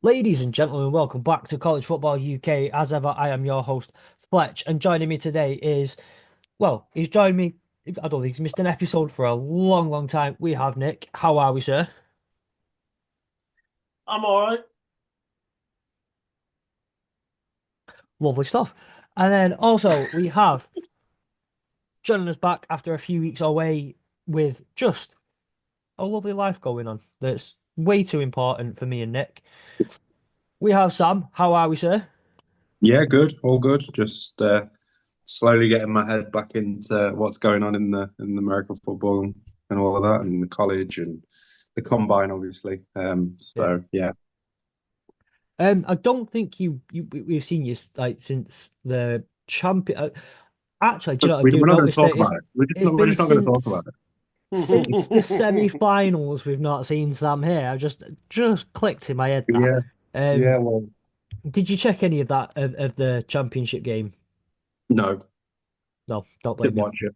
Ladies and gentlemen, welcome back to College Football UK. As ever, I am your host, Fletch, and joining me today is, well, he's joined me. I don't think he's missed an episode for a long, long time. We have Nick. How are we, sir? I'm all right. Lovely stuff. And then also we have joining us back after a few weeks away with just a lovely life going on that's way too important for me and Nick. We have Sam. How are we, sir? Yeah, good, all good. Just slowly getting my head back into what's going on in the American football and all of that, and the college and the combine, obviously. Yeah. So yeah, I don't think we've seen you like since the champion. Actually, do you know, I do we're not going to notice talk that about it. it's We're been just not going to talk about it. since the semi-finals we've not seen Sam here. I've just clicked in my head that. Yeah, yeah. Um, Well, did you check any of that of the championship game? no, No, don't didn't blame you. watch it.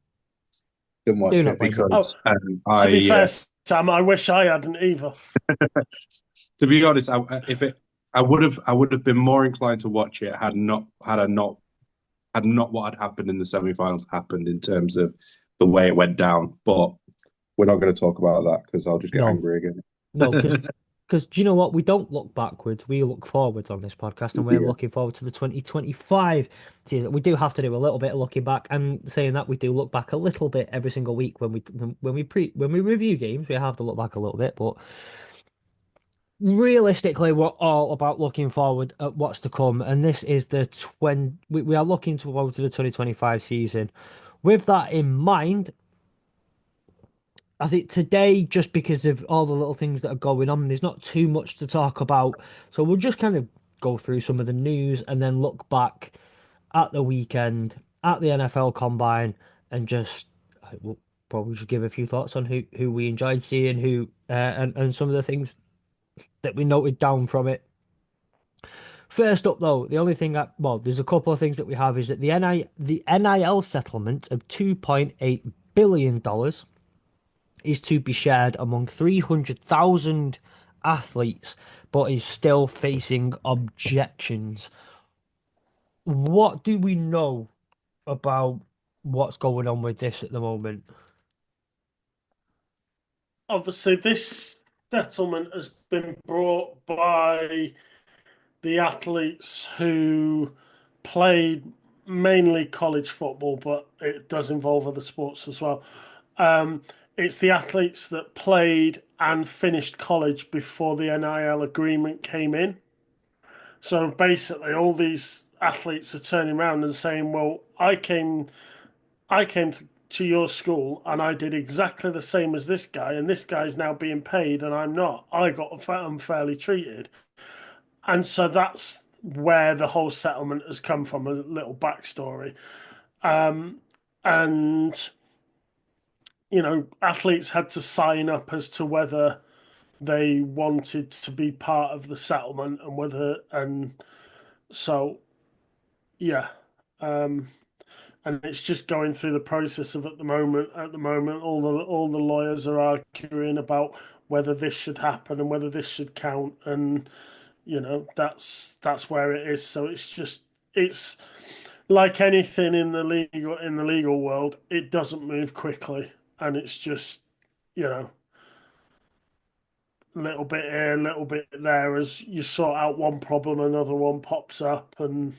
Didn't Do watch not it blame you. Oh, because to be I, fair, Sam, I wish I hadn't either. to be honest, if it, I would have been more inclined to watch it had not what had happened in the semi-finals happened in terms of the way it went down. But we're not going to talk about that because I'll just get No, angry again. no, because do you know what? We don't look backwards. We look forwards on this podcast, and we're Yeah. looking forward to the 2025 season. We do have to do a little bit of looking back, and saying that we do look back a little bit every single week when we review games. We have to look back a little bit, but realistically, we're all about looking forward at what's to come, and this is the 20. We are looking forward to the 2025 season. With that in mind, I think today, just because of all the little things that are going on, there's not too much to talk about. So we'll just kind of go through some of the news and then look back at the weekend, at the NFL Combine, and just we'll probably just give a few thoughts on who we enjoyed seeing, who and some of the things that we noted down from it. First up, though, the only thing well, there's a couple of things that we have is that the NIL settlement of $2.8 billion is to be shared among 300,000 athletes, but is still facing objections. What do we know about what's going on with this at the moment? Obviously, this settlement has been brought by the athletes who played mainly college football, but it does involve other sports as well. Um, it's the athletes that played and finished college before the NIL agreement came in. So basically, all these athletes are turning around and saying, "Well, I came to your school and I did exactly the same as this guy, and this guy's now being paid and I'm not. I got unfairly treated." And so that's where the whole settlement has come from, a little backstory. And, athletes had to sign up as to whether they wanted to be part of the settlement and so, yeah. Um, and it's just going through the process of at the moment. At the moment, all the lawyers are arguing about whether this should happen and whether this should count, and that's where it is. So it's like anything in the legal world, it doesn't move quickly, and it's just you know little bit here, little bit there as you sort out one problem, another one pops up, and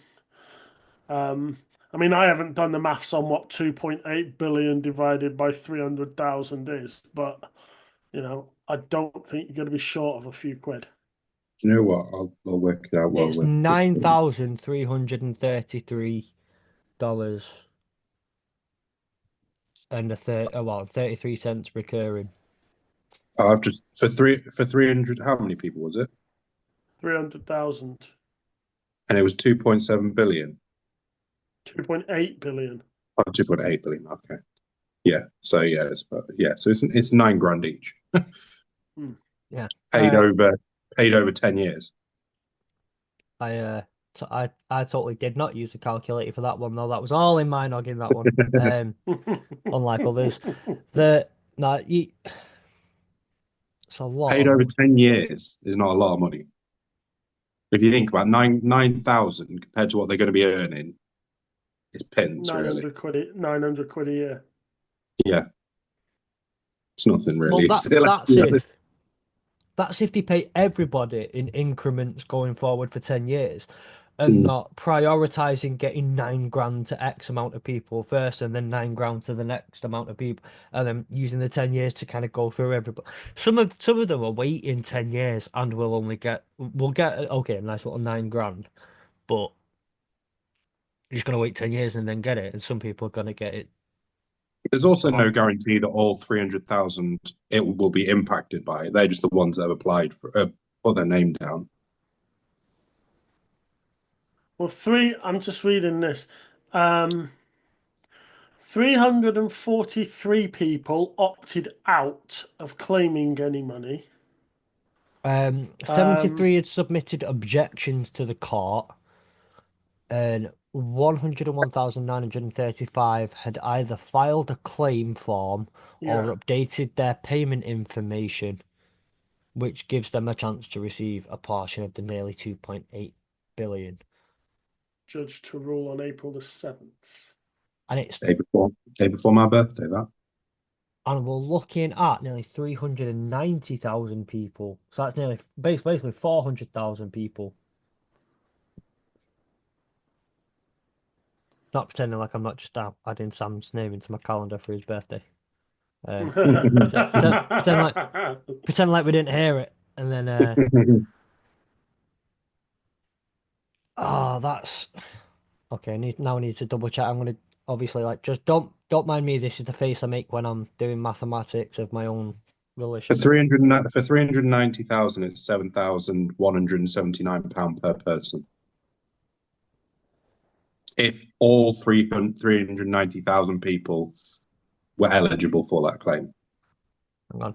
Um, I mean, I haven't done the maths on what 2.8 billion divided by 300,000 is, but I don't think you're going to be short of a few quid. Do you know what? I'll work it out while It's we're. $9,333 and 33 cents recurring. I've just for 300. How many people was it? 300,000, And it was 2.7 billion. 2.8 billion. Oh, 2.8 billion. Okay. Yeah. So yeah, so it's 9 grand each. Hmm. Yeah. paid over paid over 10 years. I totally did not use a calculator for that one though. That was all in my noggin, that one. Unlike others. The no, it's a lot Paid of over 10 years is not a lot of money. If you think about 9,000 compared to what they're going to be earning, it's pins, really. 900 quid a year. Yeah, it's nothing Well, really. that Let's that's be honest. if that's if they pay everybody in increments going forward for 10 years and Mm. not prioritizing getting 9 grand to X amount of people first and then 9 grand to the next amount of people and then using the 10 years to kind of go through everybody. Some of them are waiting 10 years and we'll get okay, a nice little 9 grand, but you're just gonna wait 10 years and then get it, and some people are gonna get it. There's also Oh, no guarantee that all 300,000 it will be impacted by it. They're just the ones that have applied for put their name down. Well, I'm just reading this. 343 people opted out of claiming any money. 73 had submitted objections to the court, and 101,935 had either filed a claim form or Yeah, updated their payment information, which gives them a chance to receive a portion of the nearly 2.8 billion. judged to rule on April the 7th. And it's Day before my birthday, that. and we're looking at nearly 390,000 people. So that's nearly basically 400,000 people. Not pretending like I'm not just adding Sam's name into my calendar for his birthday. Pretend like we didn't hear it, and then that's okay. Now I need to double check. I'm gonna obviously like just don't mind me. This is the face I make when I'm doing mathematics of my own For volition. 390,000, it's £7,179 per person. If all 390,000 people were eligible for that claim. Hang on.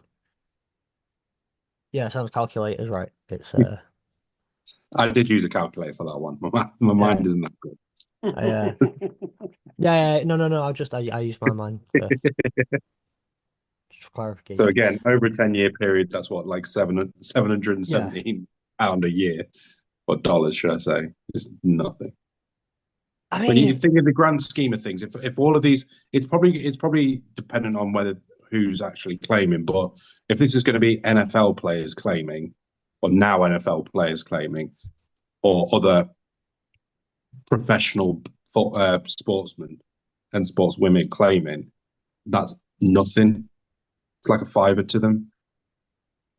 Yeah, Sam's calculator's right. It's I did use a calculator for that one. My yeah, mind isn't that good. yeah. No. I use my mind for just for So clarification. again, over a 10-year period, that's what, like Yeah, £717 a year, or dollars, should I say? It's nothing. I When you mean, think of the grand scheme of things, if all of these, it's probably dependent on whether who's actually claiming. But if this is going to be NFL players claiming, or now NFL players claiming, or other professional sportsmen and sportswomen claiming, that's nothing. It's like a fiver to them.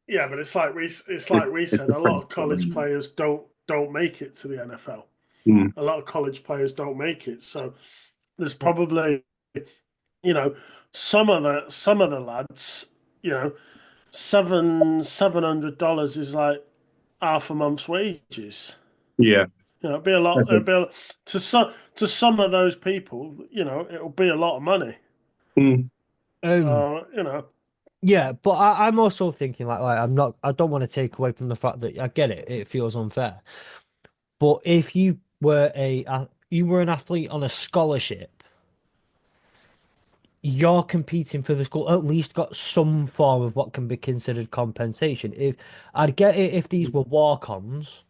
Yeah, but it's like we It's said. the A lot of principle, college isn't players don't make it to the NFL. it? Mm. A lot of college players don't make it. So there's probably, you know, some of the lads, you know, $700 is like half a month's wages. Yeah, It'd be a lot. that's it. To some of those people, it'll be a lot of money. Mm. um, You know, yeah, but I'm also thinking like I don't want to take away from the fact that I get it. It feels unfair, but if you were an athlete on a scholarship, you're competing for the school. At least got some form of what can be considered compensation. If I'd get it if these were walk-ons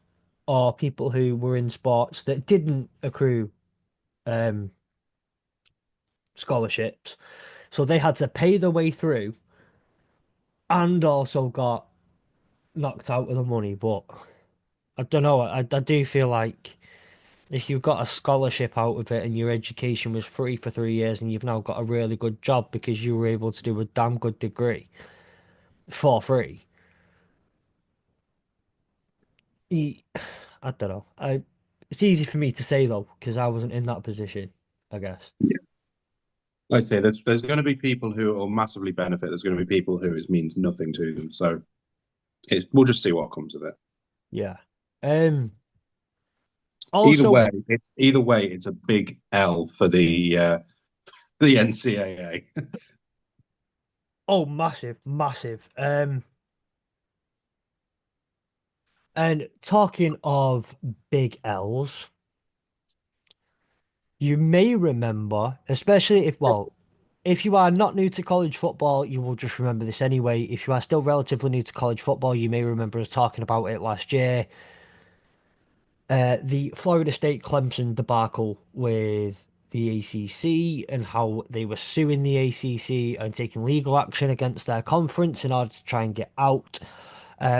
or people who were in sports that didn't accrue um scholarships, so they had to pay their way through and also got knocked out of the money. But I don't know. I do feel like if you got a scholarship out of it and your education was free for 3 years and you've now got a really good job because you were able to do a damn good degree for free. I don't know. It's easy for me to say though because I wasn't in that position, I guess. Yeah. Like I say, there's going to be people who will massively benefit. There's going to be people who it means nothing to them. So we'll just see what comes of it. Yeah. Um. Either Also, way, it's a big L for the NCAA. oh, massive, massive. And talking of big L's, you may remember, especially if you are not new to college football, you will just remember this anyway. If you are still relatively new to college football, you may remember us talking about it last year. The Florida State Clemson debacle with the ACC and how they were suing the ACC and taking legal action against their conference in order to try and get out.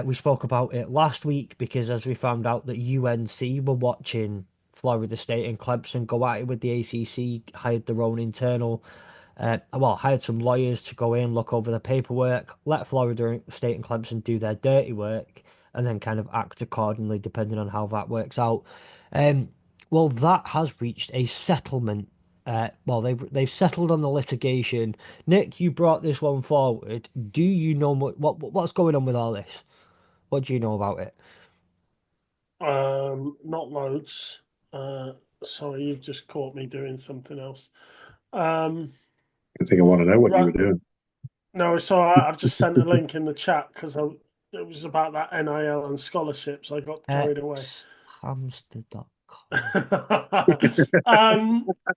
We spoke about it last week because as we found out that UNC were watching Florida State and Clemson go at it with the ACC, hired their own internal, hired some lawyers to go in, look over the paperwork, let Florida State and Clemson do their dirty work, and then kind of act accordingly depending on how that works out. Um, well, that has reached a settlement. They've settled on the litigation. Nick, you brought this one forward. Do you know what's going on with all this? What do you know about it? Not loads. Uh, Sorry, you've just caught me doing something else. Um, I think I want to know what you right. were doing. No, so I've just sent a link in the chat because it was about that NIL and scholarships. I got carried away. Xhamster.com.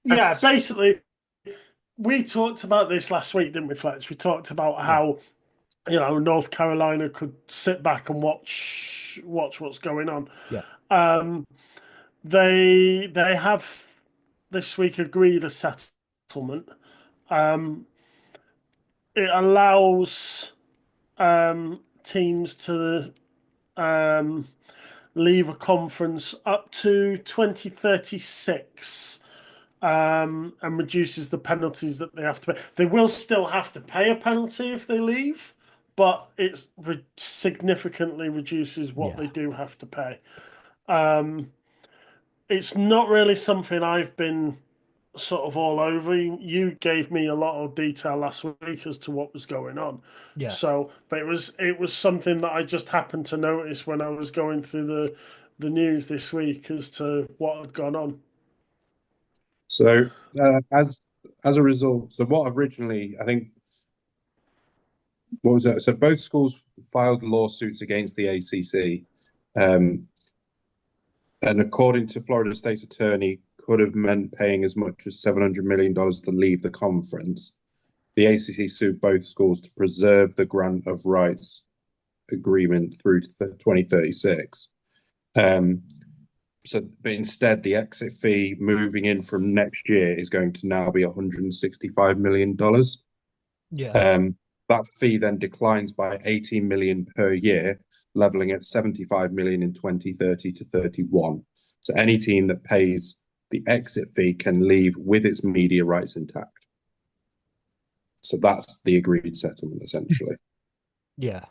Yeah, basically, we talked about this last week, didn't we, Fletch? We talked about Yeah, how North Carolina could sit back and watch what's going on. yeah, Um, they have this week agreed a settlement. Um, it allows teams to um, leave a conference up to 2036 and reduces the penalties that they have to pay. They will still have to pay a penalty if they leave, but it significantly reduces what they yeah, do have to pay. It's not really something I've been sort of all over. You gave me a lot of detail last week as to what was going on. yeah. So, but it was something that I just happened to notice when I was going through the news this week as to what had gone on. So as a result, so what originally I think what was that? So both schools filed lawsuits against the ACC, um, and according to Florida State's attorney, could have meant paying as much as $700 million to leave the conference. The ACC sued both schools to preserve the grant of rights agreement through to 2036. Um, but instead, the exit fee moving in from next year is going to now be $165 million. Yeah. That fee then declines by 18 million per year, leveling at 75 million in 2030 to 31. So any team that pays the exit fee can leave with its media rights intact. So that's the agreed settlement essentially. Yeah.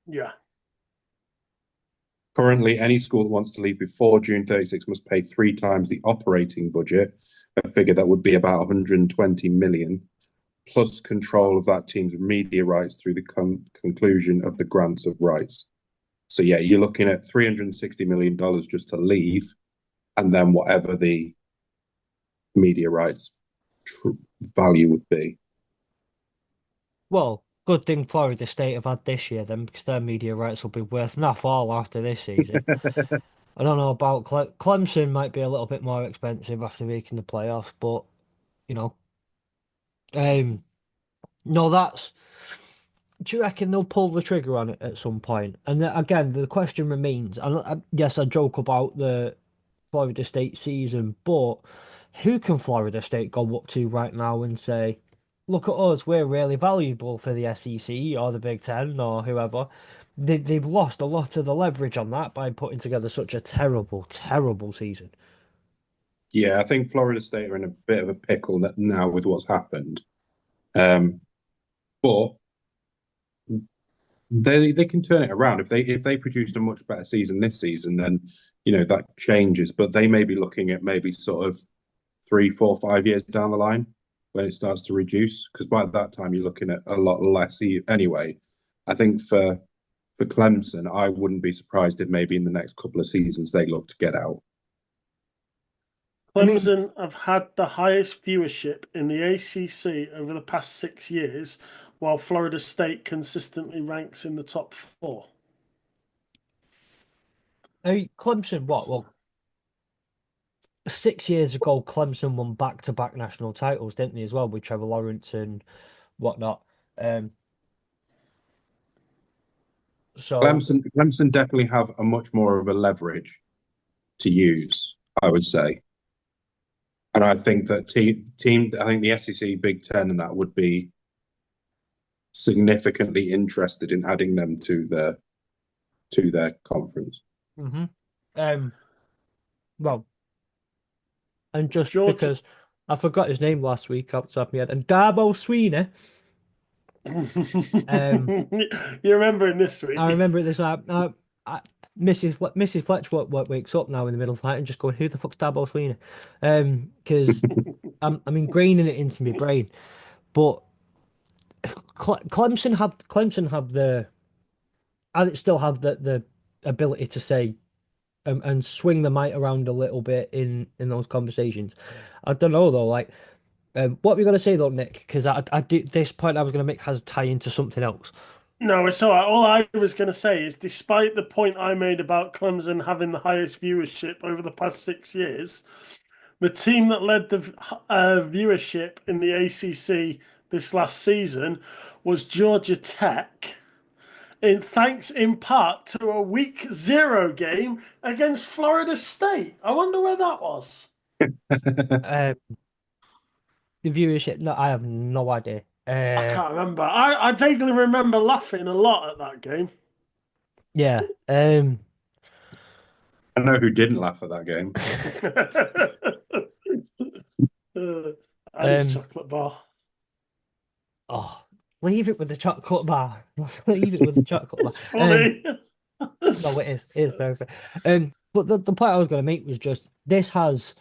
Yeah. Currently, any school that wants to leave before June 36 must pay 3 times the operating budget, a figure that would be about 120 million, plus control of that team's media rights through the conclusion of the grants of rights. So yeah, you're looking at $360 million just to leave, and then whatever the media rights value would be. Well, good thing Florida State have had this year then, because their media rights will be worth naff all after this season. I don't know about Clemson might be a little bit more expensive after making the playoffs, but you know, um, no, that's. Do you reckon they'll pull the trigger on it at some point? And again, the question remains. And yes, I joke about the Florida State season, but who can Florida State go up to right now and say, "Look at us, we're really valuable for the SEC or the Big Ten or whoever." They've lost a lot of the leverage on that by putting together such a terrible, terrible season. Yeah, I think Florida State are in a bit of a pickle now with what's happened. But they can turn it around if they produced a much better season this season, then that changes. But they may be looking at maybe sort of 3, 4, 5 years down the line when it starts to reduce, because by that time you're looking at a lot less anyway. I think for Clemson, I wouldn't be surprised if maybe in the next couple of seasons they look to get out. I mean, Clemson have had the highest viewership in the ACC over the past 6 years, while Florida State consistently ranks in the top four. Clemson, what? Well, 6 years ago, Clemson won back-to-back national titles, didn't they, as well, with Trevor Lawrence and whatnot. Um, so Clemson definitely have a much more of a leverage to use, I would say. And I think that I think the SEC, Big Ten, and that would be significantly interested in adding them to their conference. Mm-hmm. Well, and just George. because I forgot his name last week off the top of my head, and Darbo Sweeney. Um, You remember him this I week? remember this. Mrs. Fletch wakes up now in the middle of the night and just going, "Who the fuck's Darbo Sweeney?" Because I'm ingraining it into my brain. But Clemson have the and it still have the ability to say and swing the mic around a little bit in those conversations. I don't know though, like what were you gonna say though, Nick? Because I do this point I was gonna make has tie into something else. No, it's all right. All I was going to say is, despite the point I made about Clemson having the highest viewership over the past 6 years, the team that led the viewership in the ACC this last season was Georgia Tech. Thanks in part to a week 0 game against Florida State. I wonder where that was. Uh, the viewership, no, I have no idea. I can't remember. I vaguely remember laughing a lot at that game. Yeah. I know who didn't laugh at that game. And his Um, chocolate bar. oh, leave it with the chocolate bar. Leave it with the chocolate bar. It's funny. No, it is. It is very fair. But the point I was going to make was just this has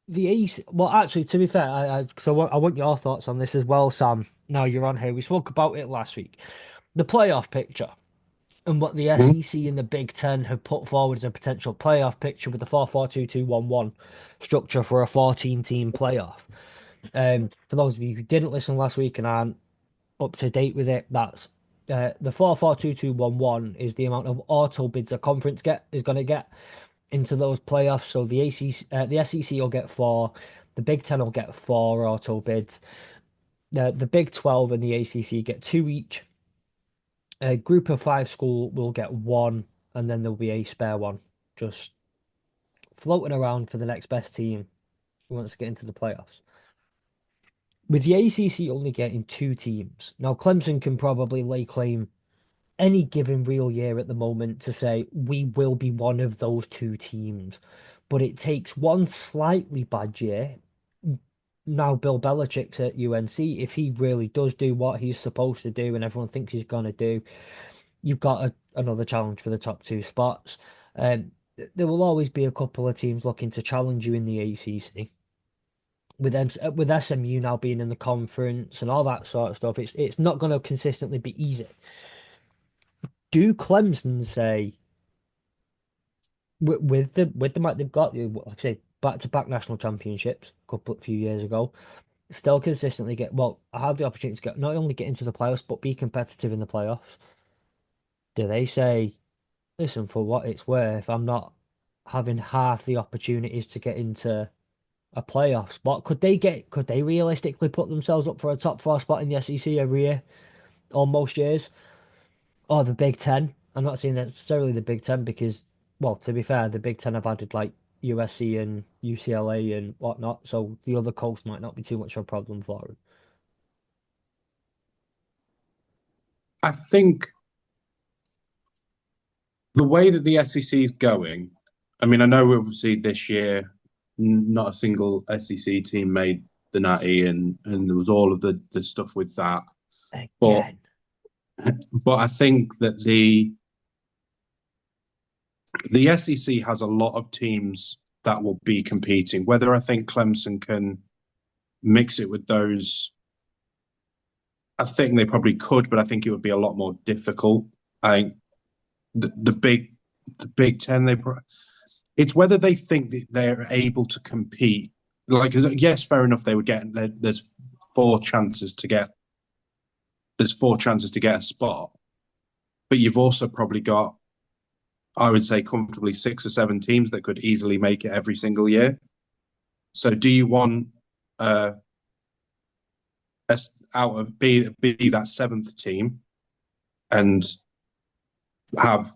the East. Well, actually, to be fair, I want your thoughts on this as well, Sam. Now you're on here. We spoke about it last week. The playoff picture and what the Mhm. SEC and the Big Ten have put forward as a potential playoff picture with the 4-4-2-2-1-1 structure for a 14-team playoff. For those of you who didn't listen last week and aren't up to date with it, that's the 4-4-2-2-1-1 is the amount of auto bids a conference is going to get into those playoffs. So the SEC will get four, the Big Ten will get four auto bids. The Big 12 and the ACC get two each. A group of five school will get one, and then there'll be a spare one just floating around for the next best team who wants to get into the playoffs. With the ACC only getting two teams, now Clemson can probably lay claim any given real year at the moment to say we will be one of those two teams. But it takes one slightly bad year. Now Bill Belichick's at UNC. If he really does do what he's supposed to do and everyone thinks he's going to do, you've got another challenge for the top two spots. There will always be a couple of teams looking to challenge you in the ACC. With SMU now being in the conference and all that sort of stuff, it's not going to consistently be easy. Do Clemson say with the might they've got, like I say, back to back national championships a few years ago, still consistently I have the opportunity to get not only get into the playoffs but be competitive in the playoffs. Do they say, listen, for what it's worth, I'm not having half the opportunities to get into a playoff spot? Could they realistically put themselves up for a top four spot in the SEC every year or most years? Or the Big Ten? I'm not saying necessarily the Big Ten because, well, to be fair, the Big Ten have added like USC and UCLA and whatnot, so the other coast might not be too much of a problem for them. I think the way that the SEC is going, I mean, I know obviously this year not a single SEC team made the Natty, and there was all of the stuff with that. But Again. I think that the SEC has a lot of teams that will be competing. Whether I think Clemson can mix it with those, I think they probably could, but I think it would be a lot more difficult. I think the Big Ten, it's whether they think that they're able to compete. Like, yes, fair enough, they would get there's four chances to get a spot, but you've also probably got, I would say, comfortably 6 or 7 teams that could easily make it every single year. So, do you want out of be that seventh team and have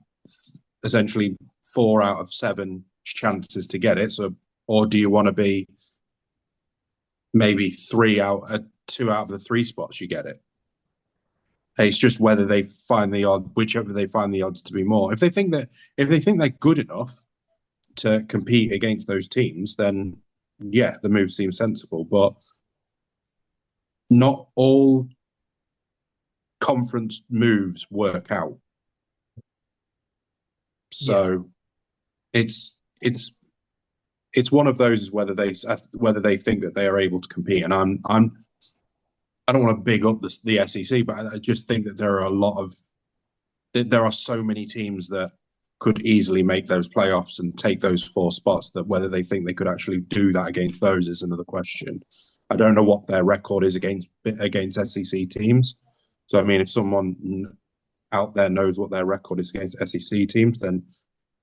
essentially 4 out of 7 chances to get it. So, or do you want to be maybe 2 out of the 3 spots you get it? It's just whether they find the odd, whichever they find the odds to be more. If they think they're good enough to compete against those teams, then yeah, the move seems sensible. But not all conference moves work out. Yeah, So it's it's it's one of those is whether they think that they are able to compete. And I don't want to big up the SEC, but I just think that there are so many teams that could easily make those playoffs and take those 4 spots, that whether they think they could actually do that against those is another question. I don't know what their record is against SEC teams. So I mean, if someone out there knows what their record is against SEC teams, then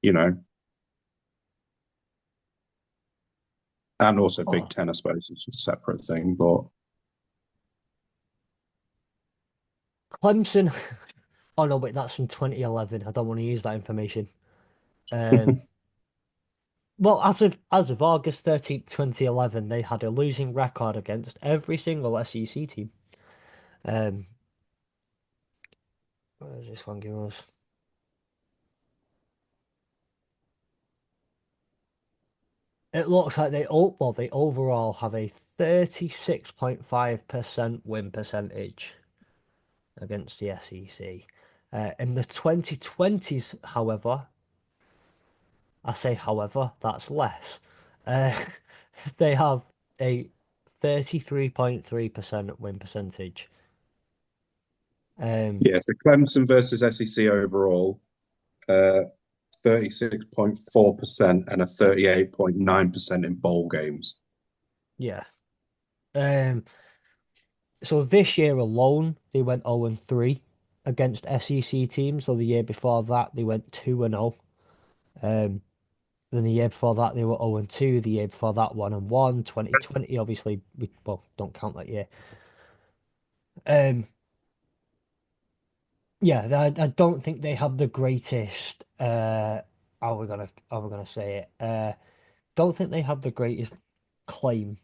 you know, and also Big oh, Ten, I suppose, is a separate thing. But Clemson. Oh no, wait, that's from 2011. I don't want to use that information. Um, well, as of August 13th, 2011, they had a losing record against every single SEC team. Um, what does this one give us? It looks like they overall have a 36.5% win percentage against the SEC. In the 2020s, however, I say however, that's less. Uh, they have a 33.3% win percentage. Um, yeah, so Clemson versus SEC overall, 36.4% and a 38.9% in bowl games. yeah. Um, so this year alone, they went 0-3 against SEC teams. So the year before that, they went 2-0. Um, Then the year before that, they were 0-2. The year before that, 1-1. 2020, obviously, we well don't count that year. Um, yeah, I don't think they have the greatest. How are we gonna say it? Don't think they have the greatest claim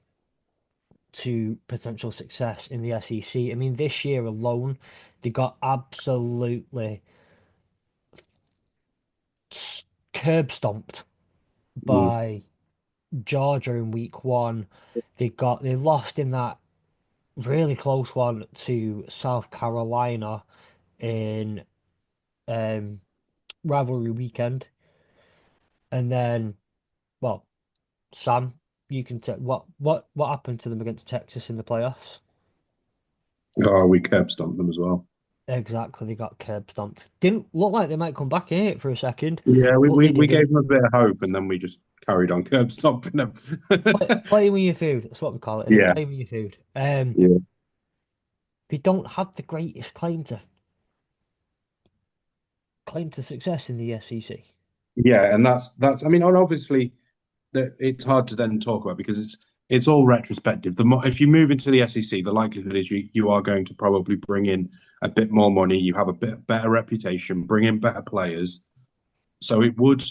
to potential success in the SEC. I mean, this year alone, they got absolutely curb stomped Mm. by Georgia in week 1. They lost in that really close one to South Carolina in um, rivalry weekend. And then, well, Sam, you can tell what happened to them against Texas in the playoffs. Oh, we curb stomped them as well. Exactly, they got curb stomped. Didn't look like they might come back in it for a second, Yeah, we, but we, they we gave didn't. them a bit of hope, and then we just carried on curb stomping them. Playing with your food, that's what we call it, isn't it? Yeah, Playing with your food. yeah, They don't have the greatest claim to success in the SEC. yeah, and that's. I mean, and obviously, it's hard to then talk about because it's all retrospective. The more if you move into the SEC, the likelihood is you are going to probably bring in a bit more money. You have a bit better reputation, bring in better players. So it would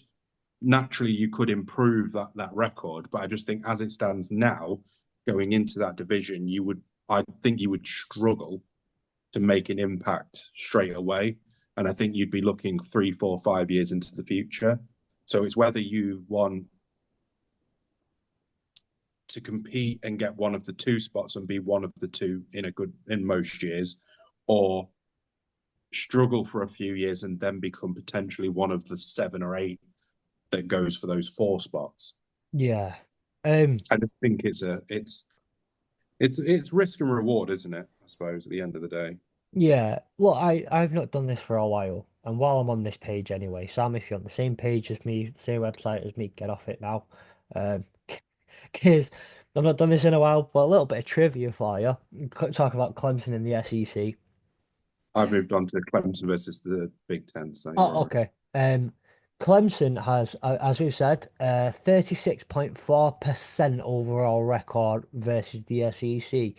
naturally you could improve that record. But I just think as it stands now, going into that division, I think you would struggle to make an impact straight away. And I think you'd be looking 3, 4, 5 years into the future. So it's whether you want to compete and get one of the 2 spots and be one of the 2 in most years, or struggle for a few years and then become potentially one of the 7 or 8 that goes for those 4 spots. Yeah. Um, I just think it's risk and reward, isn't it? I suppose at the end of the day. yeah. Look, I've not done this for a while, and while I'm on this page anyway, Sam, if you're on the same page as me, the same website as me, get off it now. Um, because I've not done this in a while, but a little bit of trivia for you. Talk about Clemson in the SEC. I moved on to Clemson versus the Big Ten, so Oh, yeah. okay. Clemson has, as we've said, 36.4% overall record versus the SEC.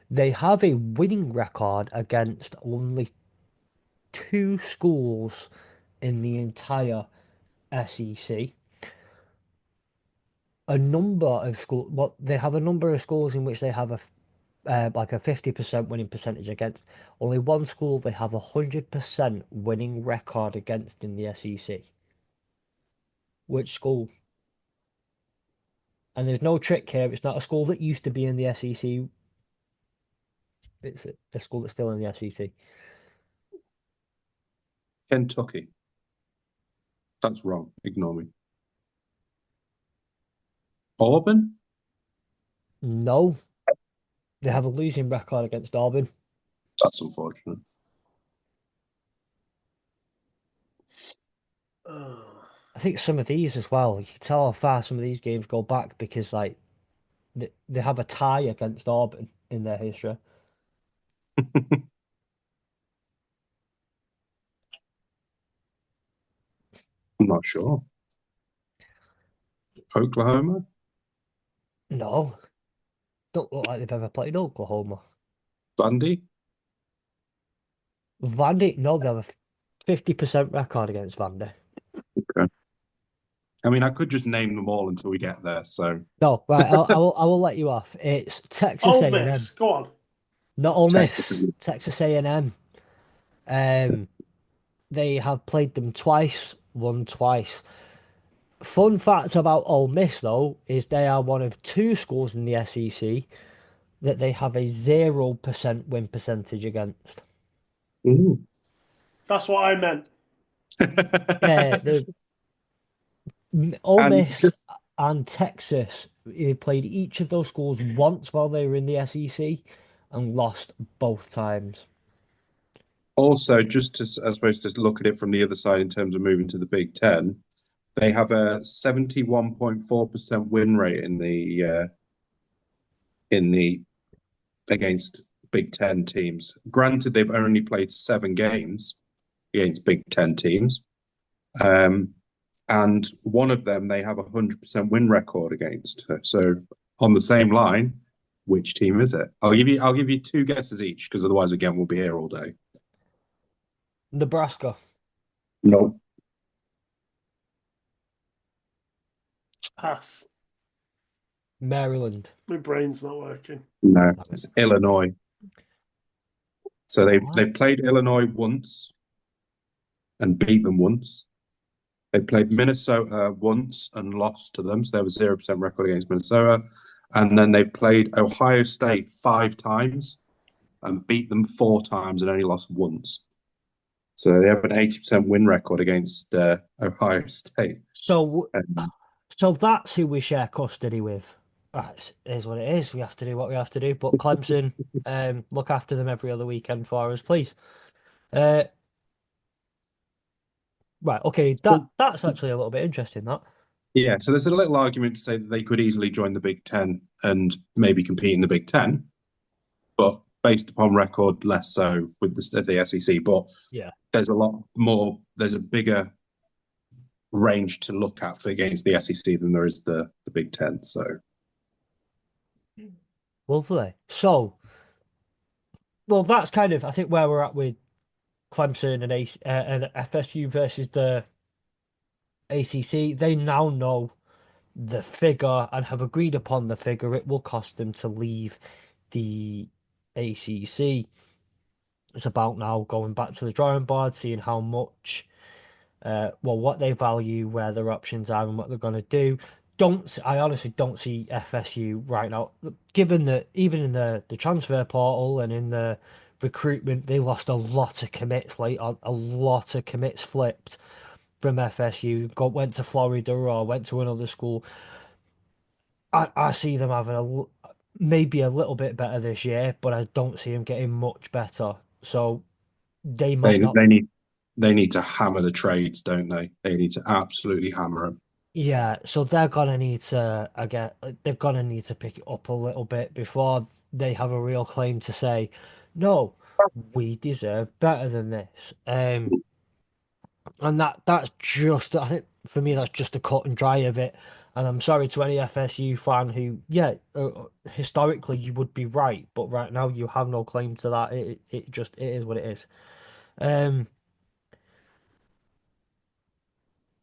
They have a winning record against only 2 schools in the entire SEC. A number of schools, well, they have a number of schools in which they have like a 50% winning percentage against. Only one school they have 100% winning record against in the SEC. Which school? And there's no trick here. It's not a school that used to be in the SEC. It's a school that's still in the SEC. Kentucky. That's wrong. Ignore me. Auburn? No, they have a losing record against Auburn. That's unfortunate. I think some of these as well. You can tell how far some of these games go back because like they have a tie against Auburn in their history. I'm not sure. Oklahoma? No, don't look like they've ever played Oklahoma. Vandy? Vandy, no, they have a 50% record against Vandy. Okay. I mean, I could just name them all until we get there. So No, right, I will let you off. It's Texas Ole A&M, Miss, go on. not Ole Texas. Miss. Texas A&M. Um, they have played them twice, won twice. Fun fact about Ole Miss though is they are one of two schools in the SEC that they have a 0% win percentage against. Ooh. That's what I meant. The Ole And Miss just and Texas played each of those schools once while they were in the SEC and lost both times. also, just to, I suppose, to look at it from the other side in terms of moving to the Big Ten, they have a 71.4% win rate in the against Big Ten teams. Granted, they've only played 7 games against Big Ten teams, um, and one of them they have a 100% win record against. So on the same line, which team is it? I'll give you two guesses each because otherwise, again, we'll be here all day. Nebraska, No, Pass. Maryland. My brain's not working. no, Damn it. it's Illinois. So What? they've played Illinois once and beat them once. They played Minnesota once and lost to them, so they have a 0% record against Minnesota. And then they've played Ohio State 5 times and beat them 4 times and only lost once. So they have an 80% win record against Ohio State. So, Um, so that's who we share custody with. That is what it is. We have to do what we have to do. But Clemson, look after them every other weekend for us, please. Uh, right, okay, that's actually a little bit interesting. That yeah, so there's a little argument to say that they could easily join the Big Ten and maybe compete in the Big Ten, but based upon record, less so with the SEC. But yeah. there's a lot more, there's a bigger range to look at for against the SEC than there is the Big Ten. So Lovely. So, well, that's kind of I think where we're at with Clemson and and FSU versus the ACC. They now know the figure and have agreed upon the figure it will cost them to leave the ACC. It's about now going back to the drawing board, seeing how much, well, what they value, where their options are, and what they're going to do. I honestly don't see FSU right now, given that even in the transfer portal and in the recruitment, they lost a lot of commits late on, a lot of commits flipped from FSU, went to Florida or went to another school. I see them having maybe a little bit better this year, but I don't see them getting much better. So they they might not. they need they need to hammer the trades, don't they? They need to absolutely hammer them. Yeah, so they're gonna need to, they're gonna need to pick it up a little bit before they have a real claim to say, no, we deserve better than this. And that's just, I think for me, that's just the cut and dry of it. And I'm sorry to any FSU fan who, yeah, historically you would be right, but right now you have no claim to that. It is what it is. Um,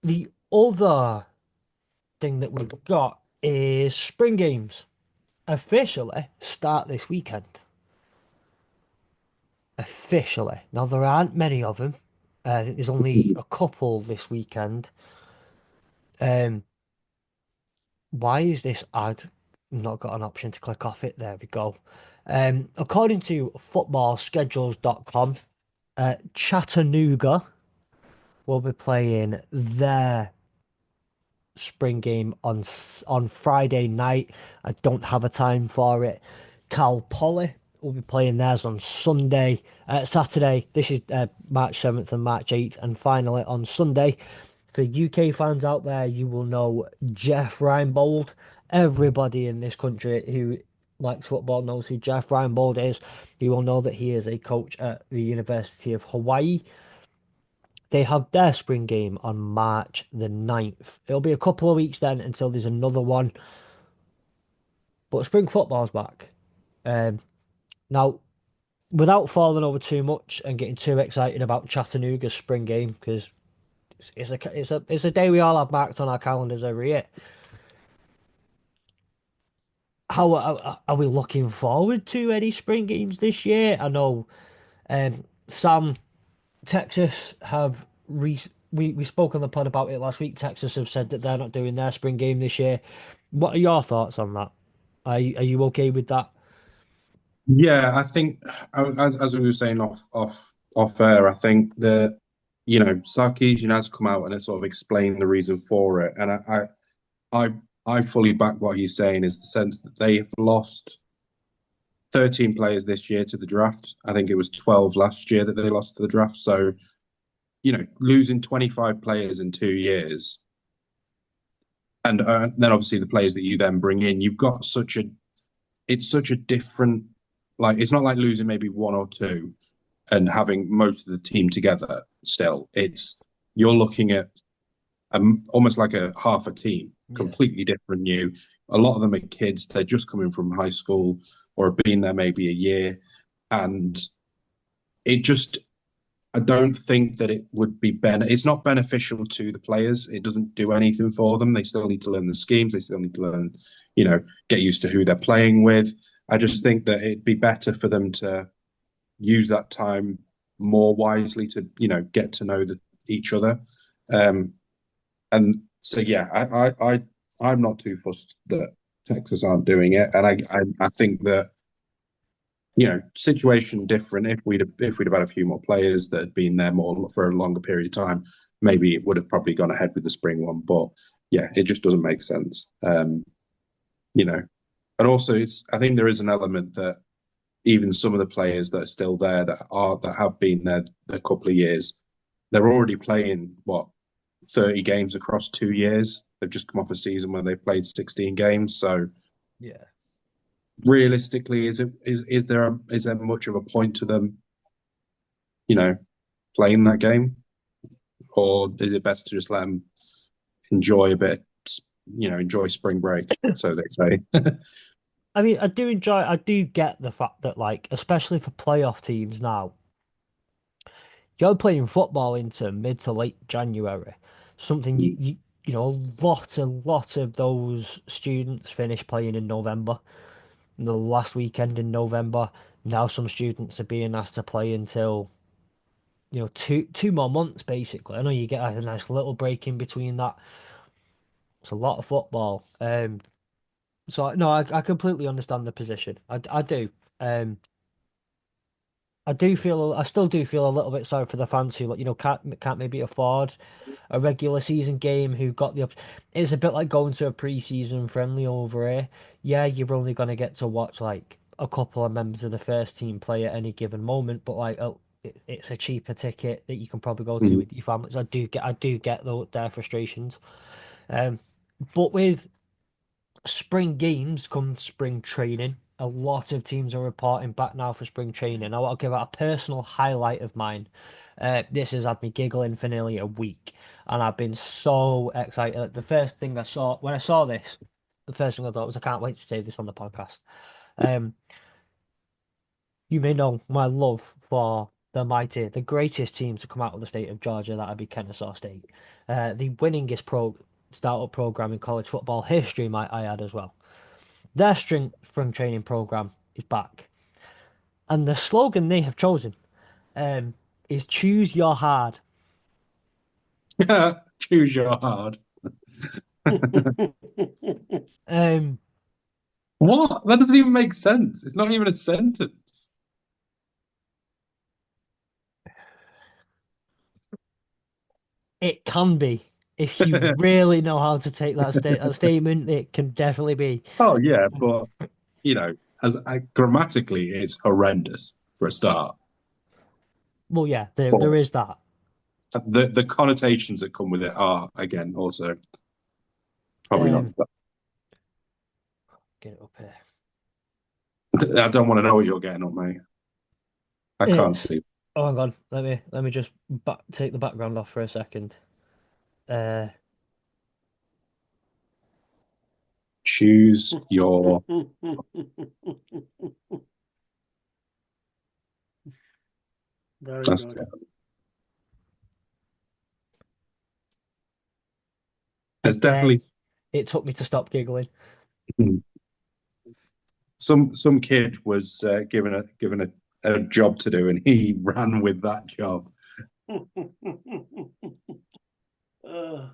The other thing that we've got is spring games officially start this weekend. Officially. Now, there aren't many of them. I think there's only a couple this weekend. Um, why is this ad not got an option to click off it? There we go. According to footballschedules.com, Chattanooga will be playing their spring game on Friday night. I don't have a time for it. Cal Poly will be playing theirs on Saturday. This is March 7th and March 8th. And finally on Sunday, for UK fans out there, you will know Jeff Reinbold. Everybody in this country who likes football knows who Jeff Reinbold is. You will know that he is a coach at the University of Hawaii. They have their spring game on March the 9th. It'll be a couple of weeks then until there's another one. But spring football's back. Um, Now, without falling over too much and getting too excited about Chattanooga's spring game, because it's a day we all have marked on our calendars every year. How are we looking forward to any spring games this year? I know Sam, Texas have we spoke on the pod about it last week. Texas have said that they're not doing their spring game this year. What are your thoughts on that? Are you okay with that? Yeah, I think as we were saying off air, I think that Sarkeesian has come out and has sort of explained the reason for it, and I I fully back what he's saying is the sense that they have lost 13 players this year to the draft. I think it was 12 last year that they lost to the draft. So losing 25 players in 2 years, and then obviously the players that you then bring in, you've got it's such a different, like, it's not like losing maybe one or two and having most of the team together still. You're looking at almost like a half a team, Yeah, completely different new. A lot of them are kids, they're just coming from high school or have been there maybe a year. And it just, I don't think that it would be it's not beneficial to the players. It doesn't do anything for them. They still need to learn the schemes. They still need to learn, get used to who they're playing with. I just think that it'd be better for them to use that time more wisely to, get to know each other. Um, and so, yeah, I'm not too fussed that Texas aren't doing it. And I think that, situation different. If we'd have had a few more players that had been there more for a longer period of time, maybe it would have probably gone ahead with the spring one. But yeah, it just doesn't make sense. You know, and also I think there is an element that even some of the players that are still there that have been there a couple of years, they're already playing 30 games across 2 years. They've just come off a season where they played 16 games. So yeah. realistically, is there much of a point to them, you know, playing that game, or is it best to just let them enjoy a bit, enjoy spring break, so they say? I mean, I do get the fact that, like, especially for playoff teams now, you're playing football into mid to late January. Something a lot of those students finish playing in November, the last weekend in November. Now some students are being asked to play until, two more months basically. I know you get a nice little break in between that. It's a lot of football. So no, I completely understand the position. I do. Um, I still do feel a little bit sorry for the fans who, like, can't maybe afford a regular season game, who got it's a bit like going to a pre-season friendly over here. Yeah, you're only gonna get to watch like a couple of members of the first team play at any given moment, but like, it's a cheaper ticket that you can probably go to Mm. with your families. I do get their frustrations. Um, but with spring games come spring training. A lot of teams are reporting back now for spring training. I want to give out a personal highlight of mine. This has had me giggling for nearly a week, and I've been so excited. The first thing I saw when I saw this, the first thing I thought was, I can't wait to say this on the podcast. Um, you may know my love for the mighty, the greatest team to come out of the state of Georgia. That'd be Kennesaw State, the winningest startup program in college football history, might I add as well. Their spring training program is back, and the slogan they have chosen um, is "Choose Your Hard." Choose your hard. Um, What? That doesn't even make sense. It's not even a sentence. it can be if you really know how to take that statement. It can definitely be. Oh yeah, but you know, as grammatically, it's horrendous for a start. Well, yeah, there But is that. the connotations that come with it are again also probably not. Um, get it up here. I don't want to know what you're getting on, mate. I can't It's see. oh, hang on. Let me just take the background off for a second. Uh, Choose your. Very That's good. there's again, definitely it took me to stop giggling. some kid was given a job to do, and he ran with that job. uh,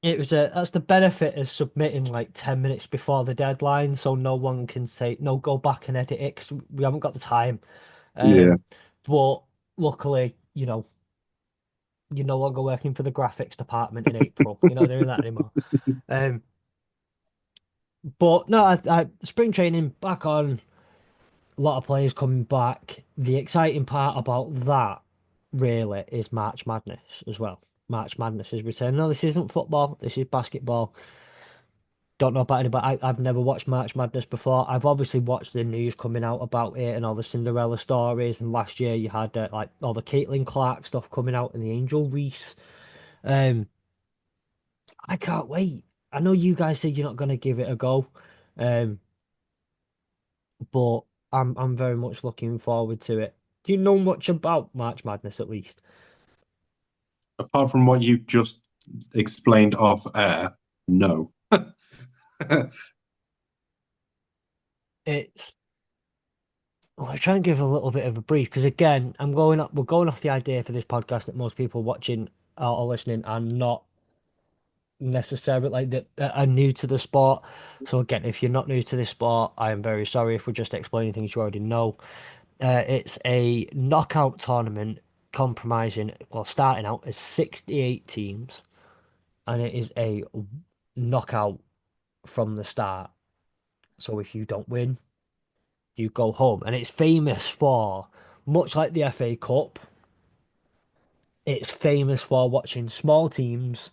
It was that's the benefit of submitting like 10 minutes before the deadline, so no one can say no, go back and edit it because we haven't got the time. Yeah. But luckily, you're no longer working for the graphics department in April. You're not doing that anymore. Um, but no, spring training back on. A lot of players coming back. The exciting part about that really is March Madness as well. March Madness is returning. No, this isn't football. This is basketball. Don't know about anybody. I've never watched March Madness before. I've obviously watched the news coming out about it and all the Cinderella stories. And last year you had like all the Caitlin Clark stuff coming out and the Angel Reese. Um, I can't wait. I know you guys said you're not going to give it a go, um, but I'm very much looking forward to it. Do you know much about March Madness at least? Apart from what you just explained off air, no. It's I'll try and give a little bit of a brief because again, we're going off the idea for this podcast that most people watching or listening are not necessarily like that are new to the sport. So again, if you're not new to this sport, I am very sorry if we're just explaining things you already know. It's a knockout tournament comprising, well, starting out as 68 teams, and it is a knockout from the start. So if you don't win, you go home. And it's famous for, much like the FA Cup, it's famous for watching small teams,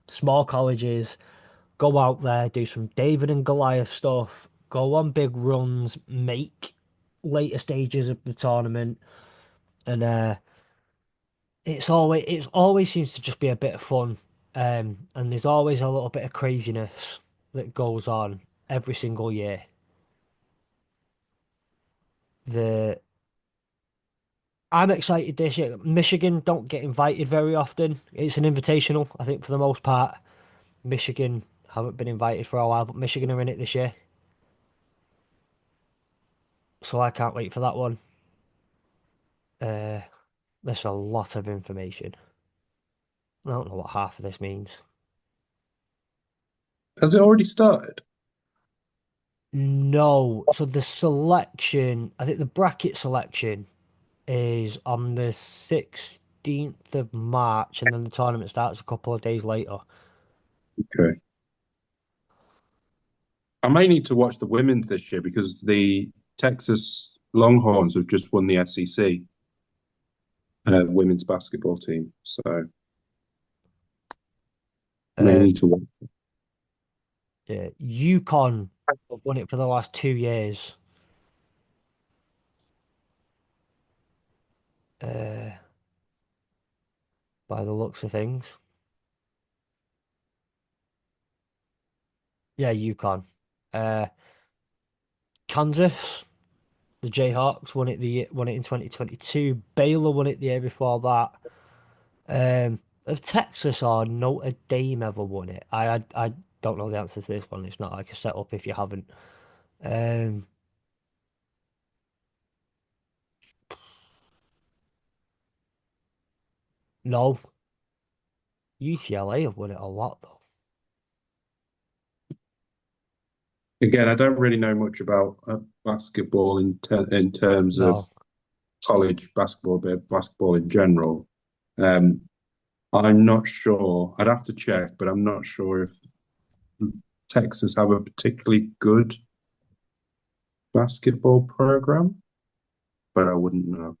small colleges go out there, do some David and Goliath stuff, go on big runs, make later stages of the tournament, and it's always seems to just be a bit of fun, and there's always a little bit of craziness that goes on every single year. The I'm excited this year. Michigan don't get invited very often. It's an invitational, I think, for the most part. Michigan haven't been invited for a while, but Michigan are in it this year, so I can't wait for that one. Uh, there's a lot of information. I don't know what half of this means. Has it already started? No, so the selection, I think the bracket selection is on the 16th of March, and then the tournament starts a couple of days later. Okay. I may need to watch the women's this year because the Texas Longhorns have just won the SEC women's basketball team. So may Uh, need to watch. yeah, UConn have won it for the last 2 years. Uh, by the looks of things. Yeah, UConn. Uh, Kansas, The Jayhawks won it in 2022. Baylor won it the year before that. Have Texas or Notre Dame ever won it? I don't know the answer to this one. It's not like a setup if you haven't. Um, no, UCLA have won it a lot though. Again, I don't really know much about basketball in terms of No. college basketball, but basketball in general. Um, I'm not sure. I'd have to check, but I'm not sure if Texas have a particularly good basketball program, but I wouldn't know.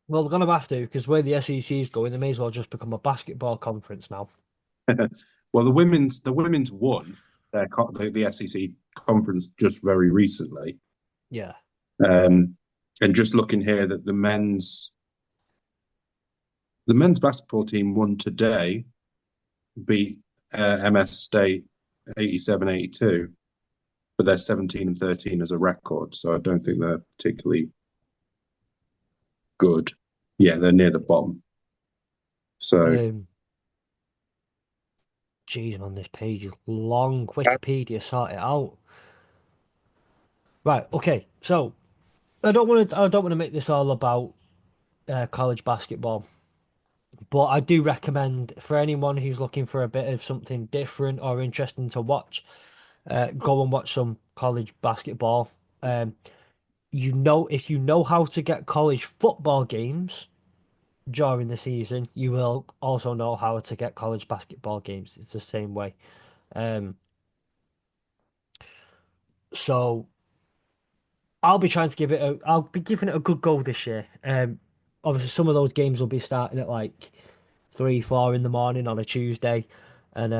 Well, they're gonna have to because where the SEC is going, they may as well just become a basketball conference now. Well, the women's won the SEC conference just very recently. Yeah. Um, and just looking here that the men's basketball team won today, beat MS State 87-82, but they're 17-13 as a record, so I don't think they're particularly good. Yeah, they're near the bottom. So Um, Jeez, man, this page is long. Wikipedia, sort it out. Right. Okay. So I don't want to. I don't want to make this all about college basketball, but I do recommend for anyone who's looking for a bit of something different or interesting to watch, go and watch some college basketball. Um, if you know how to get college football games during the season, you will also know how to get college basketball games. It's the same way. Um, so I'll be giving it a good go this year. Obviously some of those games will be starting at like 3, 4 in the morning on a Tuesday, and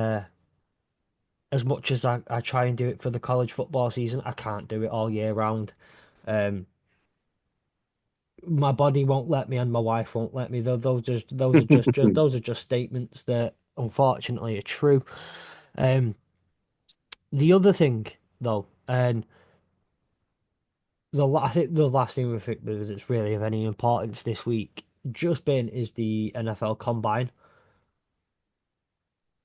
as much as I try and do it for the college football season, I can't do it all year round. Um, my body won't let me, and my wife won't let me. Those are just statements that unfortunately are true. Um, the other thing though, and I think the last thing we think that's really of any importance this week just been is the NFL Combine.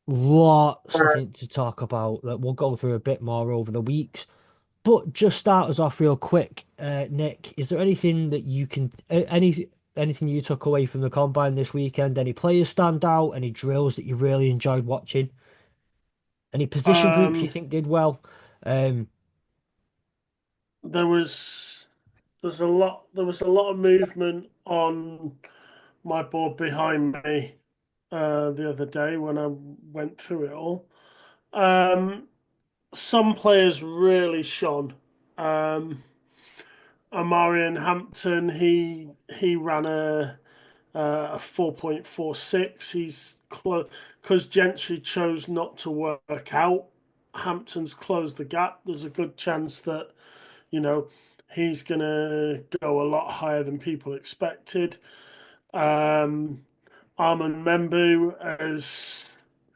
Lots, I think, to talk about that we'll go through a bit more over the weeks. But just start us off real quick, Nick. Is there anything that you can anything you took away from the Combine this weekend? Any players stand out? Any drills that you really enjoyed watching? Any position groups you Um, think did well? Um, there was there was a lot of movement on my board behind me the other day when I went through it all. Um, some players really shone. Um, Amarian Hampton, he ran a 4.46. He's close because Gentry chose not to work out. Hampton's closed the gap. There's a good chance that you know he's gonna go a lot higher than people expected. Um, Armand Membu has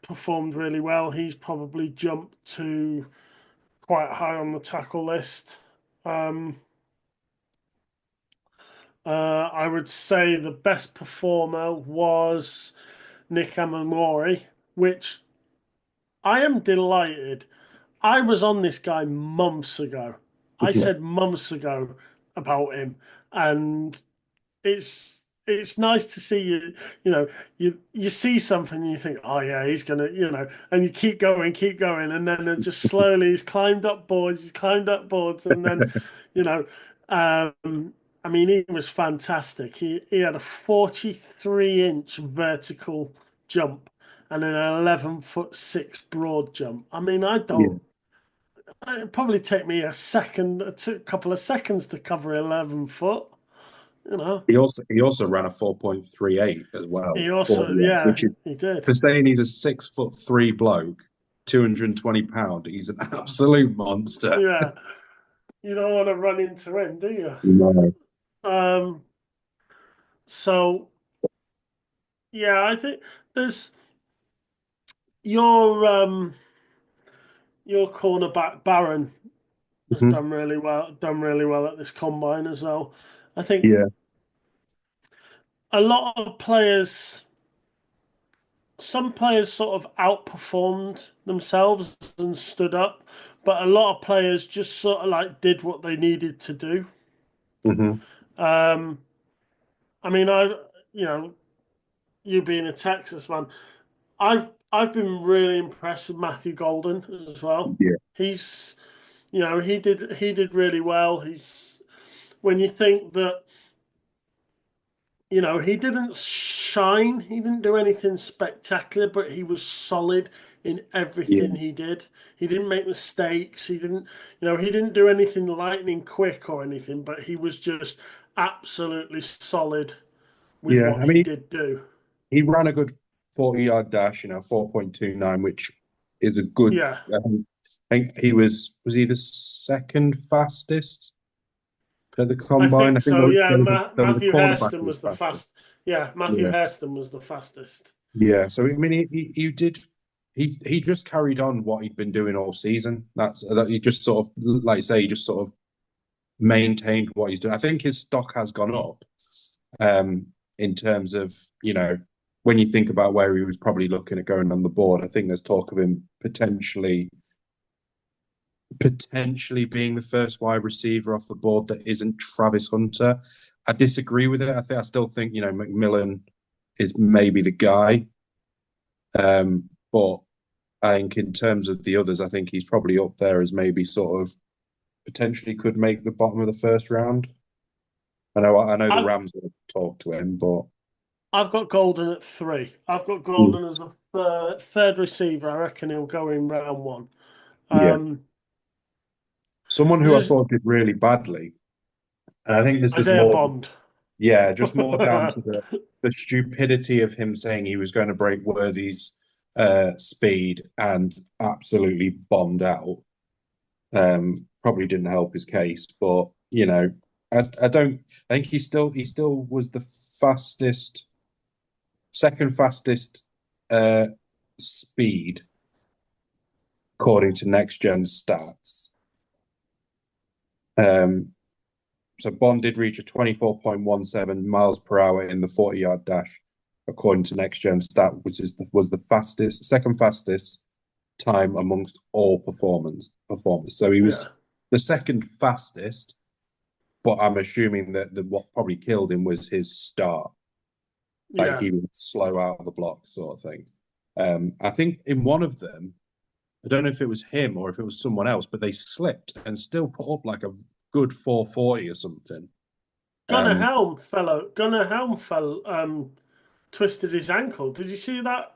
performed really well. He's probably jumped to quite high on the tackle list. Um, I would say the best performer was Nick Amamori, which I am delighted. I was on this guy months ago. I said months ago about him, and it's nice to see you know you see something and you think, oh yeah, he's gonna, and you keep going, and then it just slowly he's climbed up boards, and then you know I mean, he was fantastic. He had a 43-inch vertical jump and an 11'6" broad jump. I mean, yeah. it'd probably take me a couple of seconds to cover 11 foot, you know. He also ran a 4.38 as well, He also, 48, yeah, which is he did. for saying he's a 6'3" bloke, 220 pound. He's an absolute monster. Yeah, you don't want to run into him, do you? No. Um, so yeah, I think there's your your cornerback Baron. has Mhm. done really well at this combine as well. I think Yeah. a lot of players, some players sort of outperformed themselves and stood up, but a lot of players just sort of like did what they needed to do. Hmm. Um, I mean, you know, you being a Texas man, I've been really impressed with Matthew Golden as well. Yeah. He's, he did really well. He's when you think that, he didn't shine, he didn't do anything spectacular, but he was solid in everything Yeah. he did. He didn't make mistakes. He didn't do anything lightning quick or anything, but he was just absolutely solid with Yeah. what I he mean, did do. he ran a good 40-yard dash, 4.29, which is a good. Yeah. I think was he the second fastest at the I combine? think I think so. Yeah, there was a Matthew cornerback Hairston who was was the faster. fast. Yeah, Matthew Yeah, Hairston was the fastest. yeah. So I mean, he did. He just carried on what he'd been doing all season. That he just sort of, like you say, he just sort of maintained what he's doing. I think his stock has gone up, in terms of, when you think about where he was probably looking at going on the board. I think there's talk of him potentially being the first wide receiver off the board that isn't Travis Hunter. I disagree with it. I still think, McMillan is maybe the guy. But I think in terms of the others, I think he's probably up there as maybe sort of potentially could make the bottom of the first round. I know the I've Rams have talked to him, but I've got Golden at 3. I've got mm, Golden as the third receiver. I reckon he'll go in round 1. yeah, Um, someone who I just thought did really badly, and I think this was Isaiah more, Bond. yeah, just more down to the stupidity of him saying he was going to break Worthy's speed and absolutely bombed out. Probably didn't help his case, but I don't. I think he still was the fastest, second fastest speed according to next gen stats. Um, so Bond did reach a 24.17 miles per hour in the 40-yard dash, according to next gen stat, which was the second fastest time amongst all performers. So he Yeah, was the second fastest, but I'm assuming that what probably killed him was his start. Like yeah. he would slow out of the block, sort of thing. I think in one of them, I don't know if it was him or if it was someone else, but they slipped and still put up like a good 440 or something. Um, Gunnar Helm fell, twisted his ankle. Did you see that?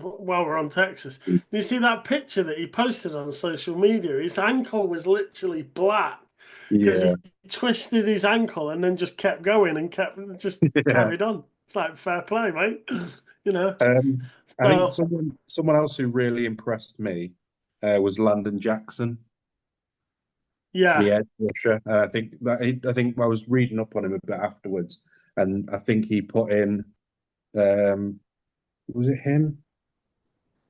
While we're on Texas, did you see that picture that he posted on social media? His ankle was literally black because yeah, he twisted his ankle and then just kept going and just yeah. carried on. It's like fair play, mate. You know. I think So someone else who really impressed me was Landon Jackson, the yeah, edge rusher. I think I was reading up on him a bit afterwards, and I think he put in. Um, was it him?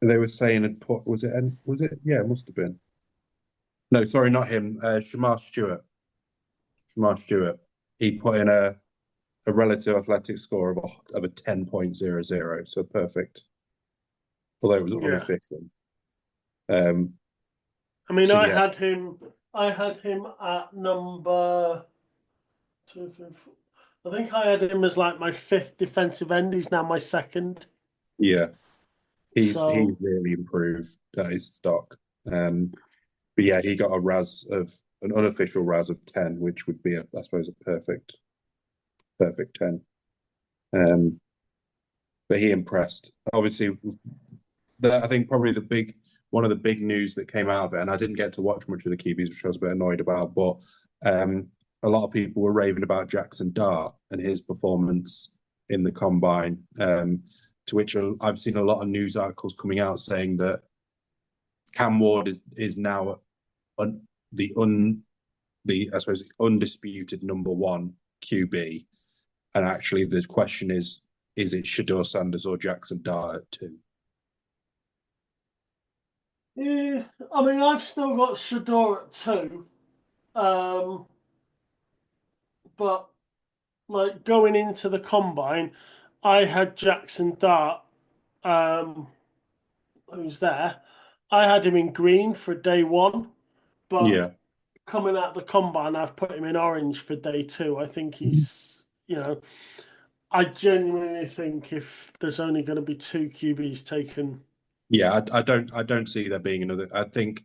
They were saying had put. Was it? Was it? Yeah, it must have been. No, sorry, not him. Shamar Stewart. Shamar Stewart. He put in a relative athletic score of a 10.00, so perfect. Although it was yeah. unofficial. Um, I mean, so yeah, I had him at number two, three, four. I think I had him as like my fifth defensive end. He's now my second. yeah, he's So really improved his stock. But yeah, he got an unofficial RAS of 10, which would be I suppose a perfect 10. Um, but he impressed. Obviously, I think probably one of the big news that came out of it, and I didn't get to watch much of the QBs, which I was a bit annoyed about, but a lot of people were raving about Jackson Dart and his performance in the combine. To which I've seen a lot of news articles coming out saying that Cam Ward is now un, the un the I suppose undisputed number one QB, and actually the question is it Shador Sanders or Jackson Dart at 2? Yeah, I mean, I've still got Shador at two, um, but like going into the combine, I had Jackson Dart, um, who's there. I had him in green for day one, but Yeah, coming out the combine, I've put him in orange for day two. I think he's. I genuinely think if there's only going to be two QBs taken, yeah. I don't see there being another. I think,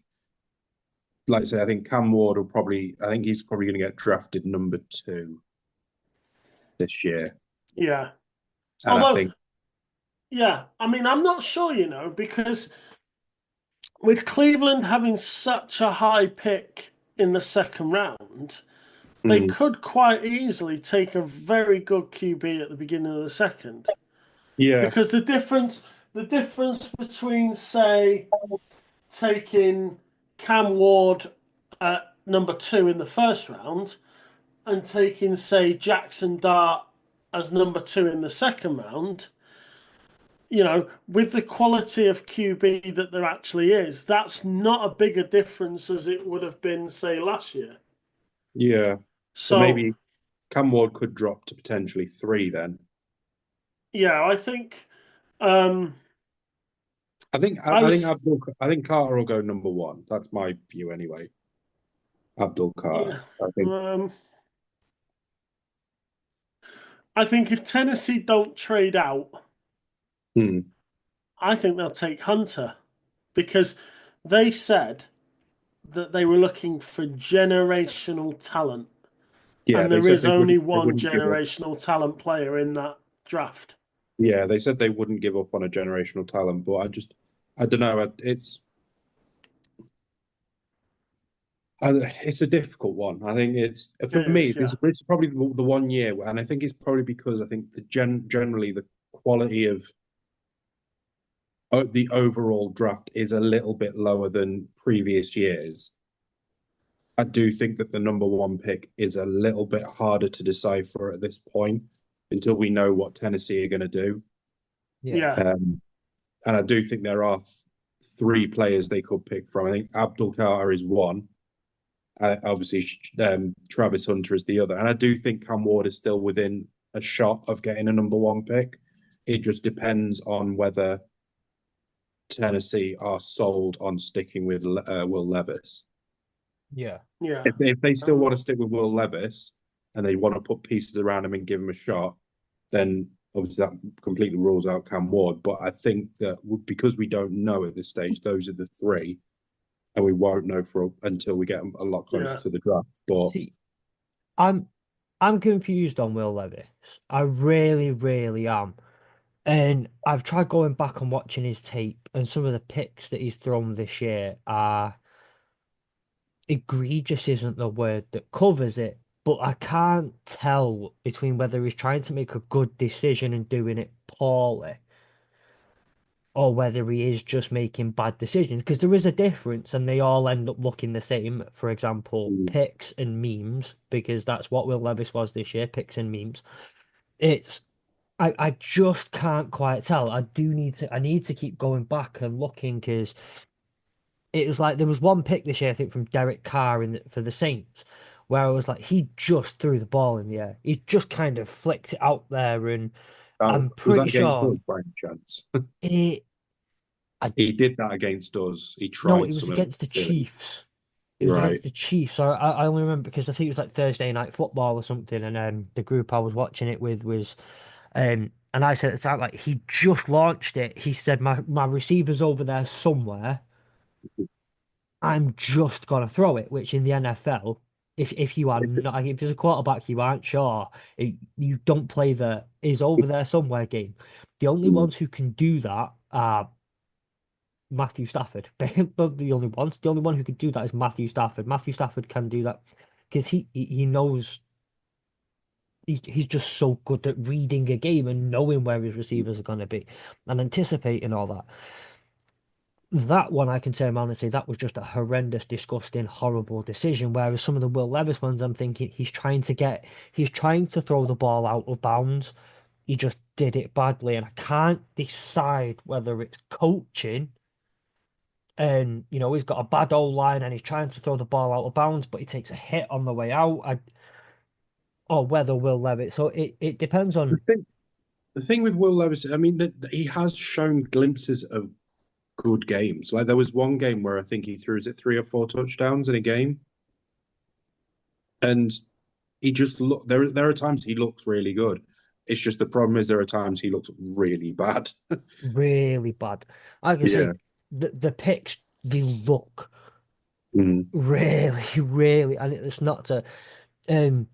like I say, I think Cam Ward will probably. I think he's probably going to get drafted number two this year, yeah. and I Although, think, yeah, I mean, I'm not sure, because with Cleveland having such a high pick in the second round, they mm, could quite easily take a very good QB at the beginning of the second. yeah, Because the difference between, say, taking Cam Ward at number two in the first round and taking, say, Jackson Dart as number two in the second round, with the quality of QB that there actually is, that's not a bigger difference as it would have been, say, last year. yeah. So So, maybe Cam Ward could drop to potentially three then. yeah, I think um, I think I I think was, I think Carter will go number one. That's my view anyway. Abdul Carter. yeah, I think. um, I think if Tennessee don't trade out, Hmm. I think they'll take Hunter because they said that they were looking for generational talent, Yeah, and they there said is they only wouldn't. They one wouldn't give up. generational talent player in that draft. Yeah, they said they wouldn't give up on a generational talent. But I don't know. It's a difficult one. I think it's for It me. is, This yeah, it's probably the one year, and I think it's probably because I think generally the quality of the overall draft is a little bit lower than previous years. I do think that the number one pick is a little bit harder to decipher at this point until we know what Tennessee are going to do. Yeah. yeah, Um, and I do think there are three players they could pick from. I think Abdul Carter is one. Obviously, Travis Hunter is the other. And I do think Cam Ward is still within a shot of getting a number one pick. It just depends on whether Tennessee are sold on sticking with Will Levis. Yeah. yeah. If they still Um, want to stick with Will Levis and they want to put pieces around him and give him a shot, then obviously that completely rules out Cam Ward. But I think that because we don't know at this stage, those are the three, and we won't know until we get a lot closer yeah, to the draft. But See, I'm I'm confused on Will Levis. I really, really am. And I've tried going back and watching his tape, and some of the picks that he's thrown this year are egregious, isn't the word that covers it, but I can't tell between whether he's trying to make a good decision and doing it poorly, or whether he is just making bad decisions. Because there is a difference, and they all end up looking the same. For example, picks and memes, because that's what Will Levis was this year, picks and memes. It's I just can't quite tell. I need to keep going back and looking because it was like there was one pick this year, I think, from Derek Carr for the Saints, where I was like, he just threw the ball in the air. He just kind of flicked it out there, and I'm was that pretty against sure us by any chance? it. I He did that against us. He No, tried it was something against the silly. Chiefs. It was Right. against the Chiefs. I only remember because I think it was like Thursday night football or something, and the group I was watching it with was and I said it's like he just launched it. He said my receiver's over there somewhere. I'm just gonna throw it, which in the NFL, if you are not, if you're a quarterback, you aren't sure, you don't play the is over there somewhere game. The only ones who can do that are Matthew Stafford. But the only ones, the only one who can do that is Matthew Stafford. Matthew Stafford can do that because he knows he's just so good at reading a game and knowing where his receivers are going to be and anticipating all that. That one I can turn around and say that was just a horrendous, disgusting, horrible decision. Whereas some of the Will Levis ones, I'm thinking he's trying to throw the ball out of bounds. He just did it badly, and I can't decide whether it's coaching And he's got a bad old line and he's trying to throw the ball out of bounds, but he takes a hit on the way out. Or whether Will Levis. So it depends The on. thing, the thing with Will Levis, I mean, that he has shown glimpses of good games. Like there was one game where I think he threw, is it 3 or 4 touchdowns in a game, and he just look. There are times he looks really good. It's just the problem is there are times he looks really bad. Really bad. Like I Yeah. say, the picks they look Mm. really, really, and it's not to. Um,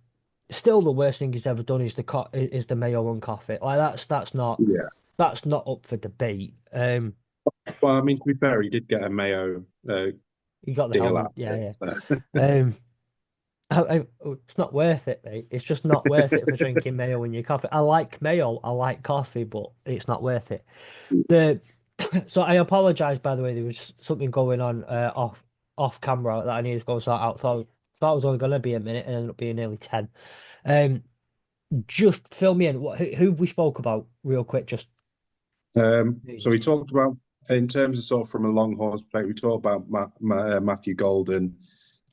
Still, the worst thing he's ever done is the Mayo and coffee. Like Yeah. that's not up for debate. Well, I mean, to be fair, he did get a Mayo You got the deal helmet, out of yeah, it. yeah. So. Um, it's not worth it, mate. It's just not worth it for drinking mayo in your coffee. I like mayo, I like coffee, but it's not worth it. The So I apologize, by the way. There was something going on off camera that I needed to go sort out. Thought it was only going to be a minute and ended up being nearly 10. Um, just fill me in. Who we spoke about real quick? Just So we talked about, in terms of sort of from a long horse play, we talked about Matthew Golden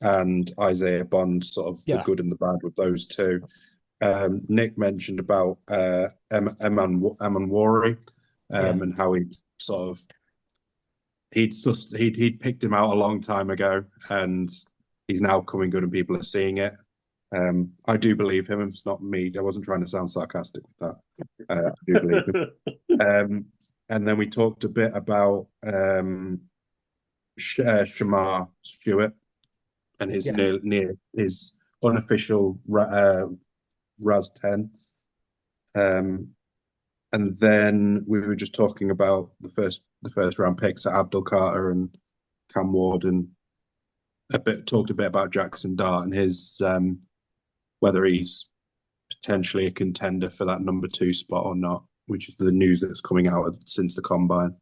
and Isaiah Bond, sort of the yeah, good and the bad with those two. Nick mentioned about Eman Wari, yeah, and how he'd picked him out a long time ago, and he's now coming good, and people are seeing it. I do believe him. It's not me. I wasn't trying to sound sarcastic with that. I do believe him. And then we talked a bit about Shamar Stewart and his yeah, near his unofficial Raz 10. Um, and then we were just talking about the first round picks at Abdul Carter and Cam Ward, and talked a bit about Jackson Dart and his whether he's potentially a contender for that number 2 spot or not, which is the news that's coming out since the combine.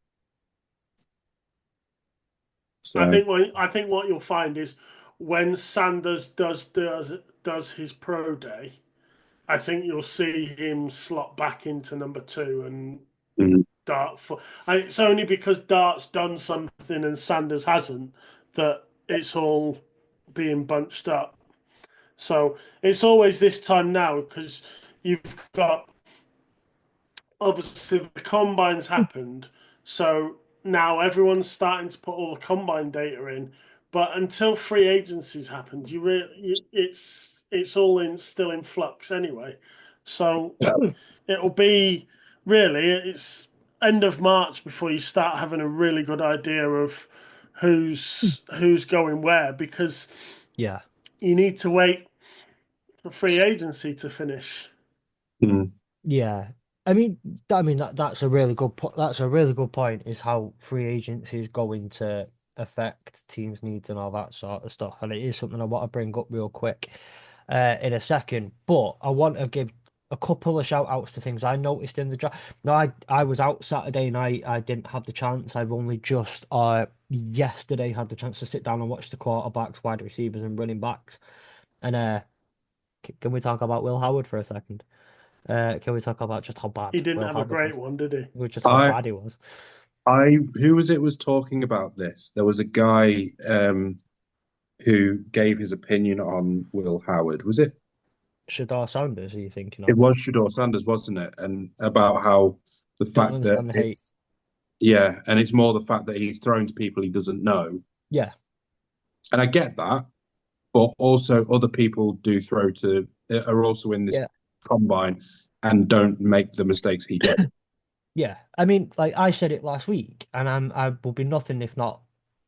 So I think what you'll find is when Sanders does his pro day, I think you'll see him slot back into number 2 and mm, Dart for. And it's only because Dart's done something and Sanders hasn't that it's all being bunched up. So it's always this time now because you've got obviously the combines happened, so now everyone's starting to put all the combine data in. But until free agencies happened, it's all in still in flux anyway. So yeah. it'll be really it's end of March before you start having a really good idea of who's going where because yeah. you need to wait for free agency to finish. Mm, Yeah, I mean that's a really that's a really good point. Is how free agency is going to affect teams' needs and all that sort of stuff, and it is something I want to bring up real quick, in a second. But I want to give a couple of shout outs to things I noticed in the draft. No, I was out Saturday night. I didn't have the chance. I've only just yesterday had the chance to sit down and watch the quarterbacks, wide receivers, and running backs. And can we talk about Will Howard for a second? Can we talk about just how He bad didn't Will have a Howard was? great one, did he? Just how I bad he was. who was it was talking about this? There was a guy who gave his opinion on Will Howard. Was it? Shadar Sanders, are you thinking It of? was Shador Sanders, wasn't it? And about how the Don't fact that understand the hate. it's yeah, and it's more the fact that he's thrown to people he doesn't know. Yeah, And I get that, but also other people do throw to are also in this yeah, combine and don't make the mistakes he did. yeah. I mean, like I said it last week, and I will be nothing if not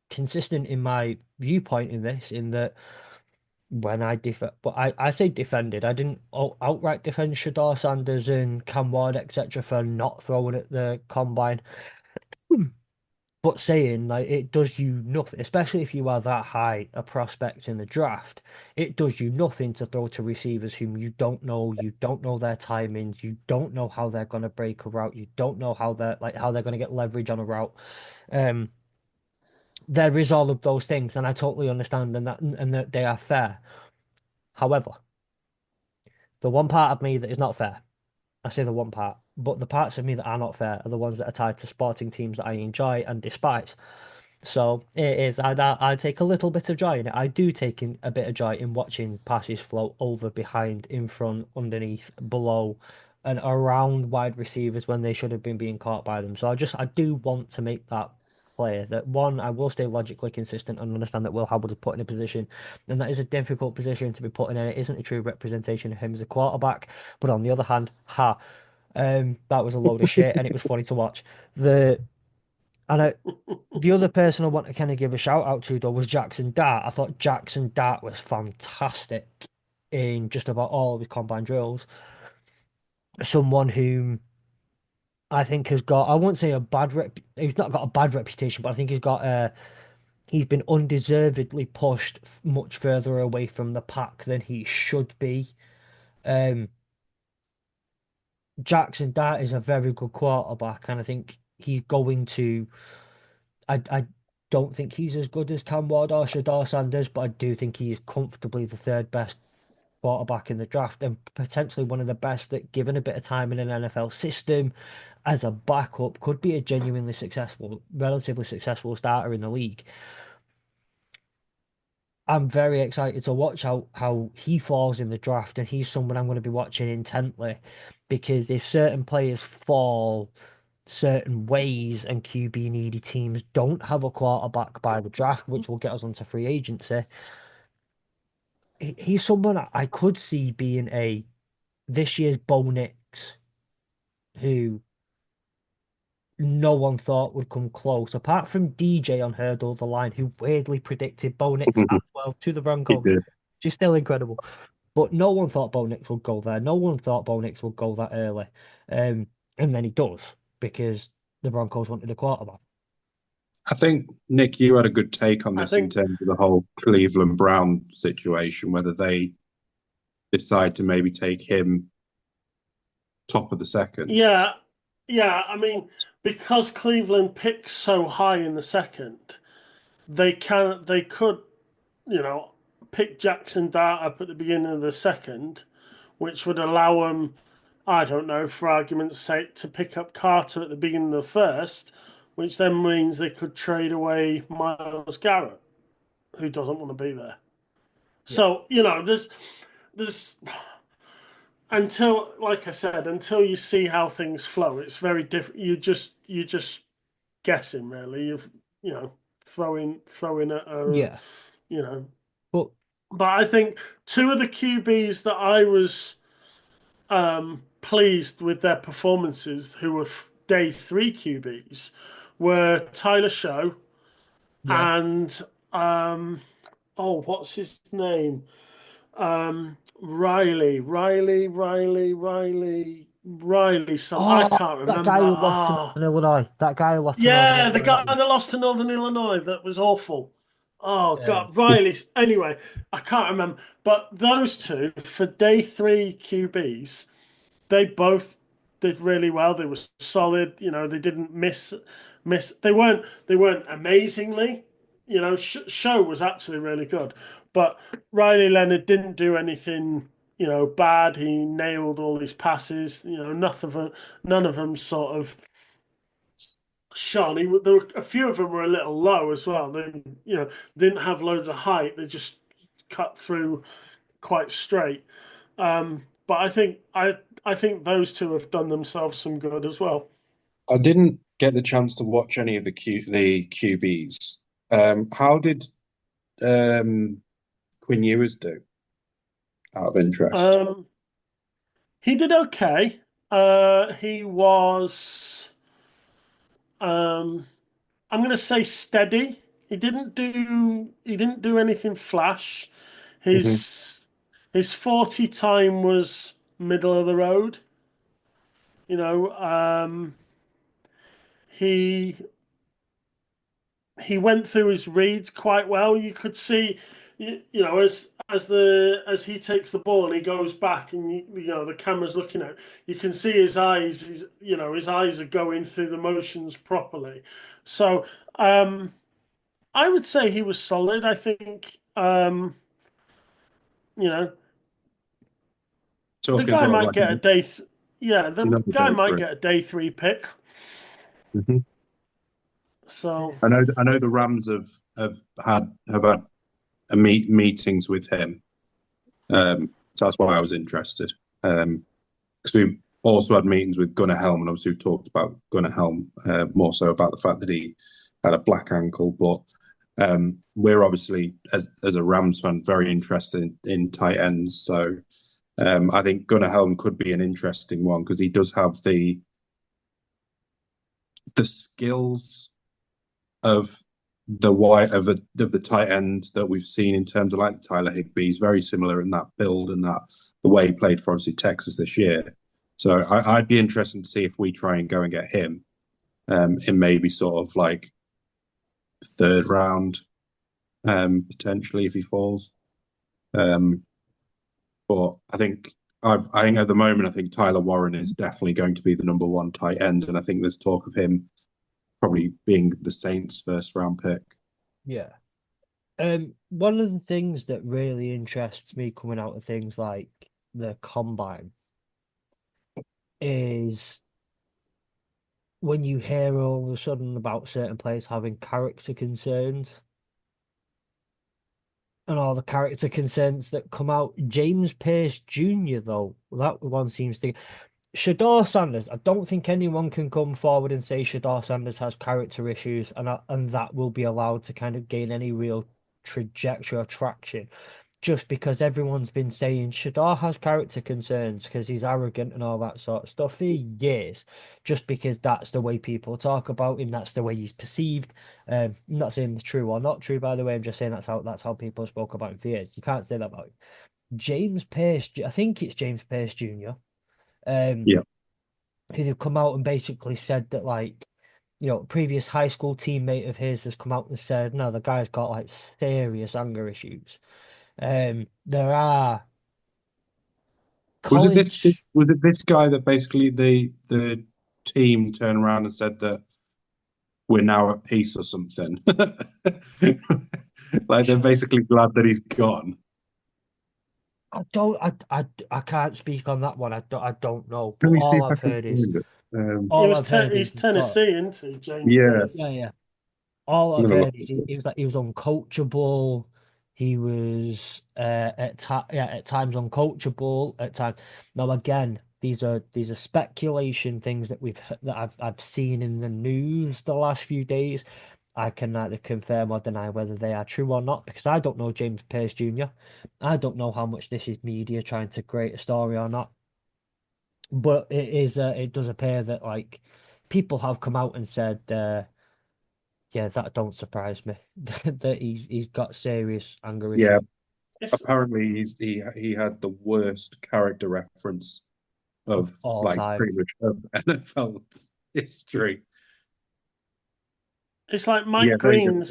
consistent in my viewpoint in this, in that when but I say defended. I didn't outright defend Shadar Sanders and Cam Ward, etc., for not throwing at the combine. But saying like it does you nothing, especially if you are that high a prospect in the draft, it does you nothing to throw to receivers whom you don't know their timings, you don't know how they're gonna break a route, you don't know how they're gonna get leverage on a route. Um, there is all of those things, and I totally understand and that they are fair. However, the one part of me that is not fair, I say the one part, but the parts of me that are not fair are the ones that are tied to sporting teams that I enjoy and despise. So it is. I take a little bit of joy in it. I do take a bit of joy in watching passes flow over, behind, in front, underneath, below, and around wide receivers when they should have been being caught by them. So I do want to make that clear that one, I will stay logically consistent and understand that Will Howard is put in a position, and that is a difficult position to be put in, and it isn't a true representation of him as a quarterback. But on the other hand, that was a load of shit, and it was funny to watch. The and I, the other person I want to kind of give a shout out to though was Jackson Dart. I thought Jackson Dart was fantastic in just about all of his combine drills. Someone whom I think has got, I won't say a bad rep, he's not got a bad reputation, but I think he's been undeservedly pushed much further away from the pack than he should be. Um, Jackson Dart is a very good quarterback, and I think he's going to. I don't think he's as good as Cam Ward or Shador Sanders, but I do think he's comfortably the third best quarterback in the draft and potentially one of the best that, given a bit of time in an NFL system as a backup, could be a genuinely successful, relatively successful starter in the league. I'm very excited to watch how he falls in the draft, and he's someone I'm going to be watching intently because if certain players fall certain ways and QB needy teams don't have a quarterback by the draft, which will get us onto free agency, he's someone I could see being a this year's Bo Nix, who no one thought would come close, apart from DJ on Hurdle the Line, who weirdly predicted Bo Nix at 12 to the He Broncos. did. She's still incredible. But no one thought Bo Nix would go there. No one thought Bo Nix would go that early. And then he does because the Broncos wanted a quarterback. I think, Nick, you had a good take on I this in think, terms of the whole Cleveland Brown situation, whether they decide to maybe take him top of the second. yeah, yeah. I mean, because Cleveland picks so high in the second, they could, you know, pick Jackson Dart up at the beginning of the second, which would allow them, I don't know, for argument's sake, to pick up Carter at the beginning of the first, which then means they could trade away Miles Garrett, who doesn't want to be there. Yeah. So, there's until, like I said, until you see how things flow, it's very different. You just guessing really. You know throwing at a Yeah. you know. But But I think two of the QBs that I was pleased with their performances, who were day three QBs, were Tyler Show yeah. and oh, what's his name? Riley. Some I Oh, can't that remember. guy who lost to Ah, Northern Illinois. That guy who lost to Northern yeah, the Illinois. guy that lost to Northern Illinois, that was awful. Oh Um, God, Riley's. Anyway, I can't remember. But those two for day three QBs, they both did really well. They were solid. They didn't miss. They weren't amazingly. Show was actually really good, but Riley Leonard didn't do anything bad. He nailed all his passes. None of them sort of shone. There were a few of them were a little low as well. They didn't have loads of height. They just cut through quite straight. But I think those two have done themselves some good as well. I didn't get the chance to watch any of the QBs. How did Quinn Ewers do? Out of interest. Um, he did okay. He was, um, I'm going to say steady. He didn't do anything flash. Hmm. His his 40 time was middle of the road. You know, he he went through his reads quite well. You could see, as he takes the ball and he goes back, and the camera's looking at, you can see his eyes. His eyes are going through the motions properly. So I would say he was solid. I think you know the Talking guy sort of might like get a day. Yeah, the another guy day might three. get a day three pick. Hmm. So I know the Rams have had meetings with him. So that's why I was interested. Because we've also had meetings with Gunnar Helm, and obviously we've talked about Gunnar Helm more so about the fact that he had a black ankle. But we're obviously, as a Rams fan, very interested in tight ends. So I think Gunnar Helm could be an interesting one because he does have the skills of the tight end that we've seen in terms of like Tyler Higbee. He's very similar in that build and that the way he played for obviously Texas this year. So I'd be interested to see if we try and go and get him in maybe sort of like third round, potentially if he falls. But I think at the moment I think Tyler Warren is definitely going to be the number one tight end, and I think there's talk of him probably being the Saints' first round pick. Yeah. One of the things that really interests me coming out of things like the combine is when you hear all of a sudden about certain players having character concerns and all the character concerns that come out. James Pierce Jr., though, that one seems to. Shador Sanders, I don't think anyone can come forward and say Shador Sanders has character issues and that will be allowed to kind of gain any real trajectory or traction just because everyone's been saying Shador has character concerns because he's arrogant and all that sort of stuff for years, just because that's the way people talk about him, that's the way he's perceived. I'm not saying it's true or not true, by the way. I'm just saying that's how people spoke about him for years. You can't say that about him. James Pierce, I think it's James Pierce Jr. Yeah. Who've come out and basically said that like previous high school teammate of his has come out and said no, the guy's got like serious anger issues. There are Was it this, college. this was it this guy that basically the team turned around and said that we're now at peace or something? Like they're basically glad that he's gone. I don't. I can't speak on that one. I don't know. But Let me see if I can find it. he all was I've heard is he's he's got. Tennessee, isn't he, James Yeah, Yeah, Pierce? yeah. All I'm I've gonna look heard is at he, it. he was like he was uncoachable. He was at times uncoachable. At times. Now again, these are speculation things that I've seen in the news the last few days. I can neither confirm or deny whether they are true or not because I don't know James Pierce Jr. I don't know how much this is media trying to create a story or not. But it does appear that like people have come out and said, yeah, that don't surprise me that he's got serious anger Yeah, issues It's apparently he had the worst character reference of of all like time. pretty much of NFL history. it's like Yeah, there you go.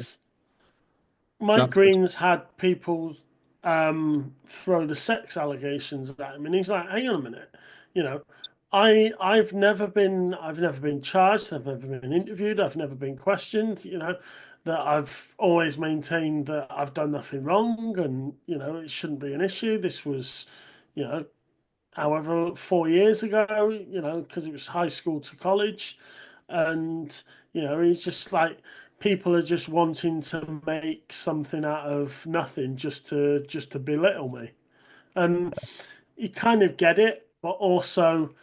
Mike That's the Green's had people throw the sex allegations at him, and he's like, "Hang on a minute, you know, I've never been charged, I've never been interviewed, I've never been questioned, that I've always maintained that I've done nothing wrong, and it shouldn't be an issue. This was, you know, however 4 years ago, because it was high school to college, and he's just like." People are just wanting to make something out of nothing just to belittle me. And you kind of get it, but also,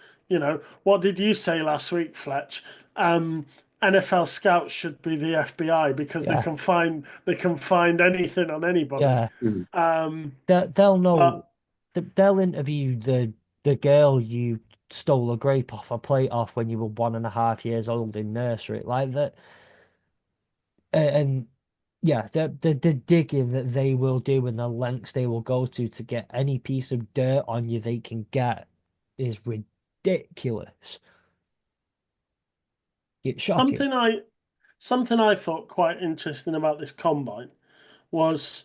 what did you say last week, Fletch? NFL scouts should be the FBI because they Yeah, can find anything on anybody. yeah. Mhm. They'll know. But They'll interview the girl you stole a grape off a plate off when you were 1.5 years old in nursery, like that. And yeah, the digging that they will do and the lengths they will go to get any piece of dirt on you they can get is ridiculous. It's shocking. something I something I thought quite interesting about this combine was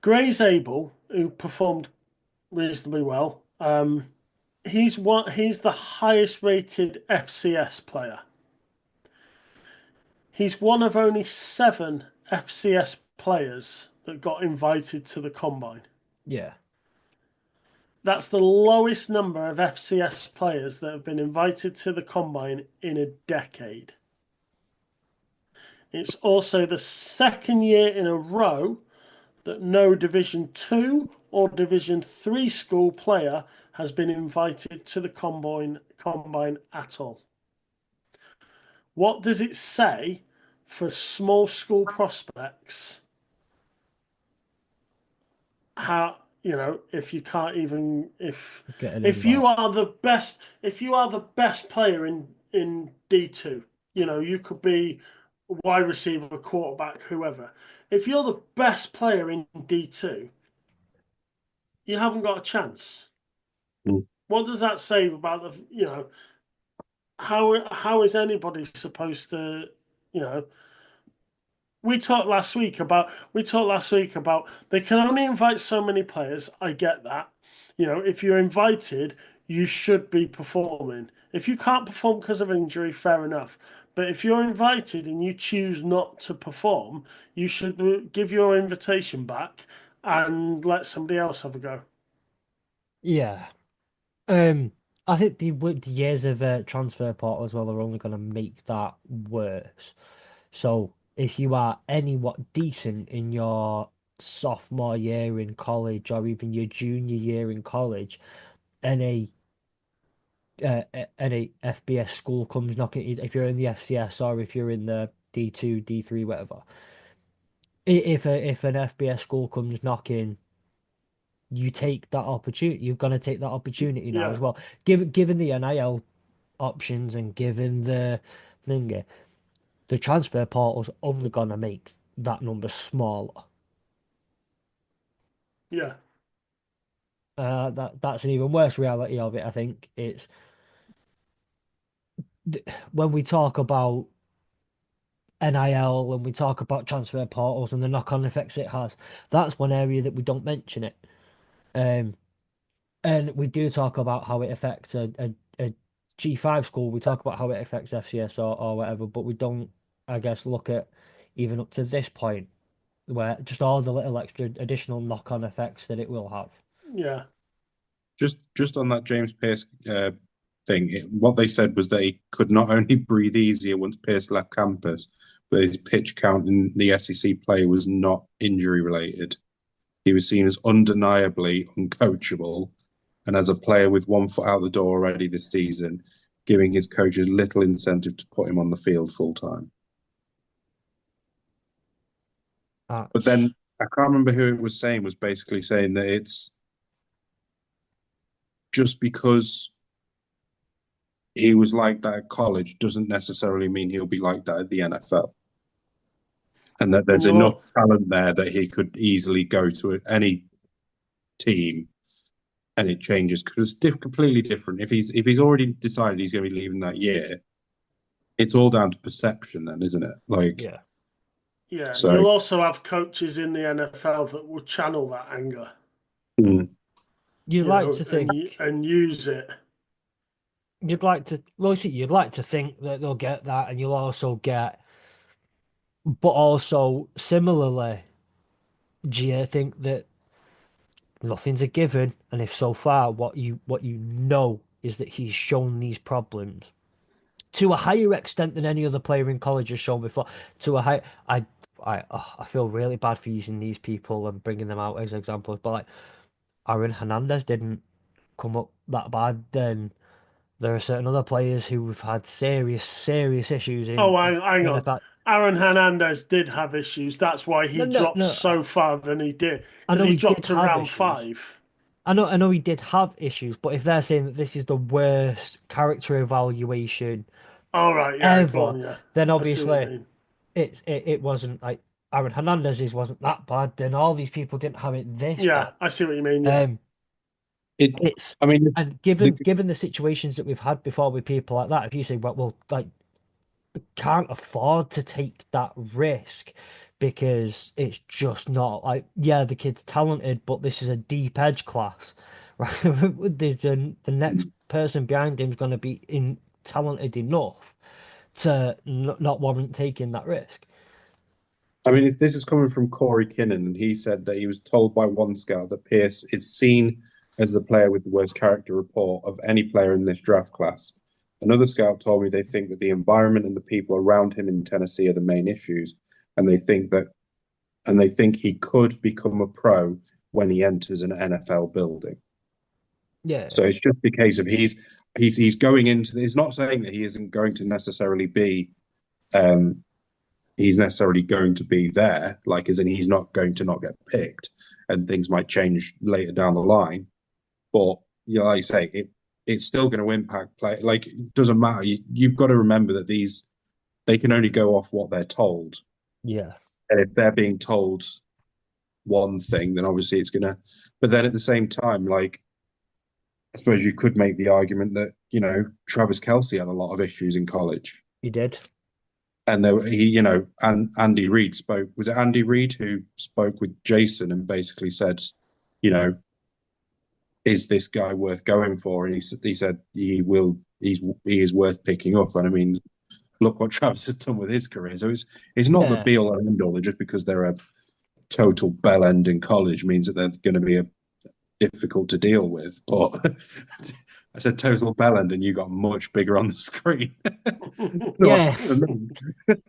Gray's Abel, who performed reasonably well. He's the highest rated FCS player. He's one of only 7 FCS players that got invited to the combine. Yeah. That's the lowest number of FCS players that have been invited to the combine in a decade. It's also the second year in a row that no Division 2 or Division 3 school player has been invited to the combine at all. What does it say for small school prospects? How, if you can't even Get an if you invite. are the best player in D2, you could be wide receiver, quarterback, whoever. If you're the best player in D2, you haven't got a chance. Mm. What does that say about how is anybody supposed to, you know, we talked last week about they can only invite so many players. I get that. If you're invited, you should be performing. If you can't perform because of injury, fair enough. But if you're invited and you choose not to perform, you should give your invitation back and let somebody else have a go. Yeah. I think the years of transfer portal as well are only going to make that worse. So if you are anywhat decent in your sophomore year in college or even your junior year in college, and any FBS school comes knocking, if you're in the FCS or if you're in the D2, D3, whatever, if an FBS school comes knocking, you take that opportunity. You're gonna take that opportunity now Yeah, as well. Given the NIL options and given the thing, the transfer portal's only gonna make that number smaller. yeah, That's an even worse reality of it. I think it's when we talk about NIL and we talk about transfer portals and the knock-on effects it has. That's one area that we don't mention it. Um, and we do talk about how it affects a G5 school. We talk about how it affects FCS or whatever, but we don't, I guess, look at even up to this point where just all the little extra additional knock-on effects that it will have. yeah, Just on that James Pierce thing, what they said was that he could not only breathe easier once Pierce left campus, but his pitch count in the SEC play was not injury related. He was seen as undeniably uncoachable, and as a player with one foot out the door already this season, giving his coaches little incentive to put him on the field full time. But That's then I can't remember who it was saying was basically saying that it's just because he was like that at college doesn't necessarily mean he'll be like that at the NFL. And that there's enough well, talent there that he could easily go to any team and it changes because it's completely different. If he's already decided he's going to be leaving that year, it's all down to perception, then, isn't it? Like, yeah. yeah. so You'll also have coaches in the NFL that will channel that anger, mm, You'd like to think and use it. you'd like to think that they'll get that, and you'll also get, but also similarly, do you think that nothing's a given? And if so far, what you know is that he's shown these problems to a higher extent than any other player in college has shown before. To a high, I feel really bad for using these people and bringing them out as examples, but like Aaron Hernandez didn't come up that bad. Then there are certain other players who have had serious issues in Oh, hang on. NFL. Aaron Hernandez did have issues. That's why he No, no, dropped no. so far than he did, I because know he he dropped did to have round issues. 5. I know he did have issues, but if they're saying that this is the worst character evaluation All right, yeah, go ever, on, yeah. then I see what you obviously mean. it wasn't like Aaron Hernandez's wasn't that bad. Then all these people didn't have it this bad. Yeah, I see what you mean, yeah. Um, it. it's I mean, and the, given the situations that we've had before with people like that, if you say, well, like can't afford to take that risk because it's just not like, yeah, the kid's talented, but this is a deep edge class, right? The next person behind him is going to be talented enough to not warrant taking that risk. I mean, this is coming from Corey Kinnan, and he said that he was told by one scout that Pierce is seen as the player with the worst character report of any player in this draft class, Another scout told me they think that the environment and the people around him in Tennessee are the main issues, and they think he could become a pro when he enters an NFL building. Yeah, So it's just a case of he's going into. It's not saying that he isn't going to necessarily be um, he's necessarily going to be there, like as in he's not going to not get picked, and things might change later down the line. But like I say, it's still going to impact play. Like it doesn't matter. You've got to remember that they can only go off what they're told, yeah, and if they're being told one thing, then obviously it's gonna. But then at the same time, like I suppose you could make the argument that Travis Kelce had a lot of issues in college, he did. and and Andy Reid spoke. Was it Andy Reid who spoke with Jason and basically said, you know, is this guy worth going for? And he said he is worth picking up. And I mean, look what Travis has done with his career. So it's not the Yeah, be all and end all. Just because they're a total bell end in college means that they're going to be difficult to deal with. But I said total bell end, and you got much bigger on the screen. yeah.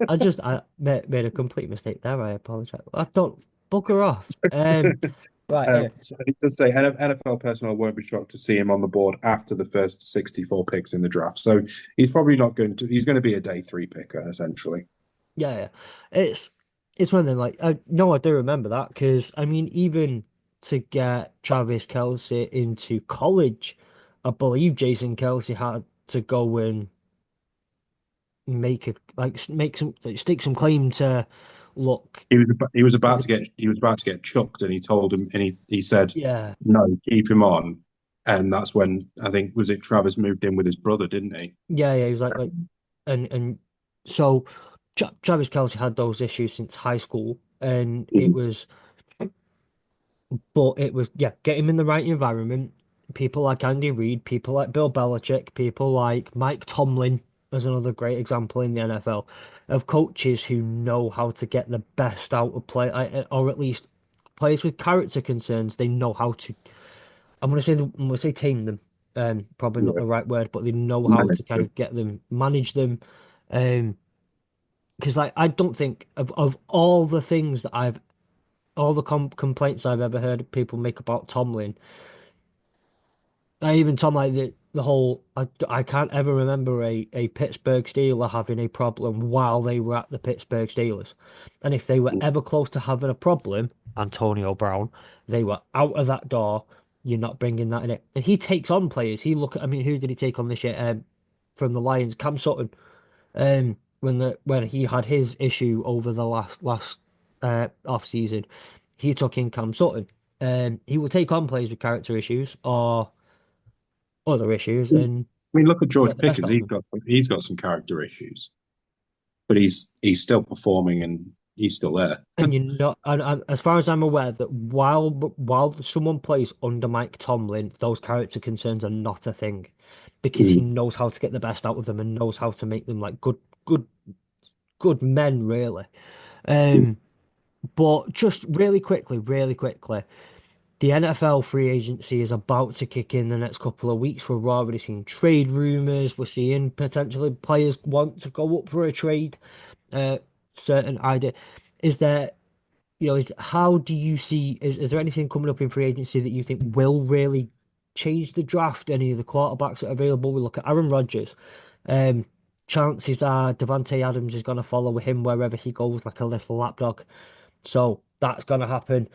I made a complete mistake there. I apologize. I don't bugger off. Right. So it does say NFL personnel won't be shocked to see him on the board after the first 64 picks in the draft. So he's probably not going to. He's going to be a day three picker essentially. Yeah, yeah. It's it's one of them. Like, I no, I do remember that because I mean, even to get Travis Kelce into college, I believe Jason Kelce had to go and make a like make some like, stick some claim to look. Is it? He was about to get chucked, and he told him, and he said Yeah, no, keep him on. And that's when I think was it Travis moved in with his brother, didn't he? yeah, yeah. He was like, and so Travis Kelce had those issues since high school, and it Mhm. was. But it was, yeah, get him in the right environment. People like Andy Reid, people like Bill Belichick, people like Mike Tomlin as another great example in the NFL of coaches who know how to get the best out of play, or at least players with character concerns. They know how to. I'm gonna say tame them. Probably not Yeah, the right word, but they know how to managed kind him. of get them, manage them. Um, because like I don't think of all the things that all the complaints I've ever heard people make about Tomlin. I even Tom like the whole I can't ever remember a Pittsburgh Steeler having a problem while they were at the Pittsburgh Steelers. And if they were ever close to having a problem, Antonio Brown, they were out of that door. You're not bringing that in it. And he takes on players. I mean, who did he take on this year? From the Lions, Cam Sutton. When he had his issue over the last off season, he took in Cam Sutton. He will take on players with character issues or other issues and I mean, look at George get the best Pickens. out of them. He's got some character issues, but he's still performing and he's still there. And you're not, and as far as I'm aware, that while someone plays under Mike Tomlin, those character concerns are not a thing, because he Mm. knows how to get the best out of them and knows how to make them like good men, really. Um, but just really quickly, the NFL free agency is about to kick in the next couple of weeks. We're already seeing trade rumors. We're seeing potentially players want to go up for a trade. Uh, certain idea. Is there, how do you see, is there anything coming up in free agency that you think will really change the draft? Any of the quarterbacks that are available? We look at Aaron Rodgers. Um, Chances are Devontae Adams is going to follow him wherever he goes, like a little lapdog. So that's going to happen.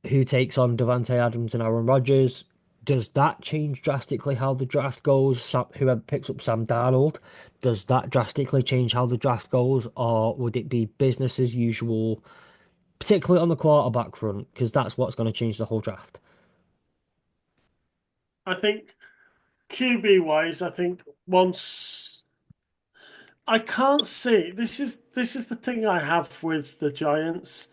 Who takes on Devontae Adams and Aaron Rodgers? Does that change drastically how the draft goes? Whoever picks up Sam Darnold, does that drastically change how the draft goes, or would it be business as usual, particularly on the quarterback front? Because that's what's going to change the whole draft. I think QB wise, I think once I can't see this is the thing I have with the Giants.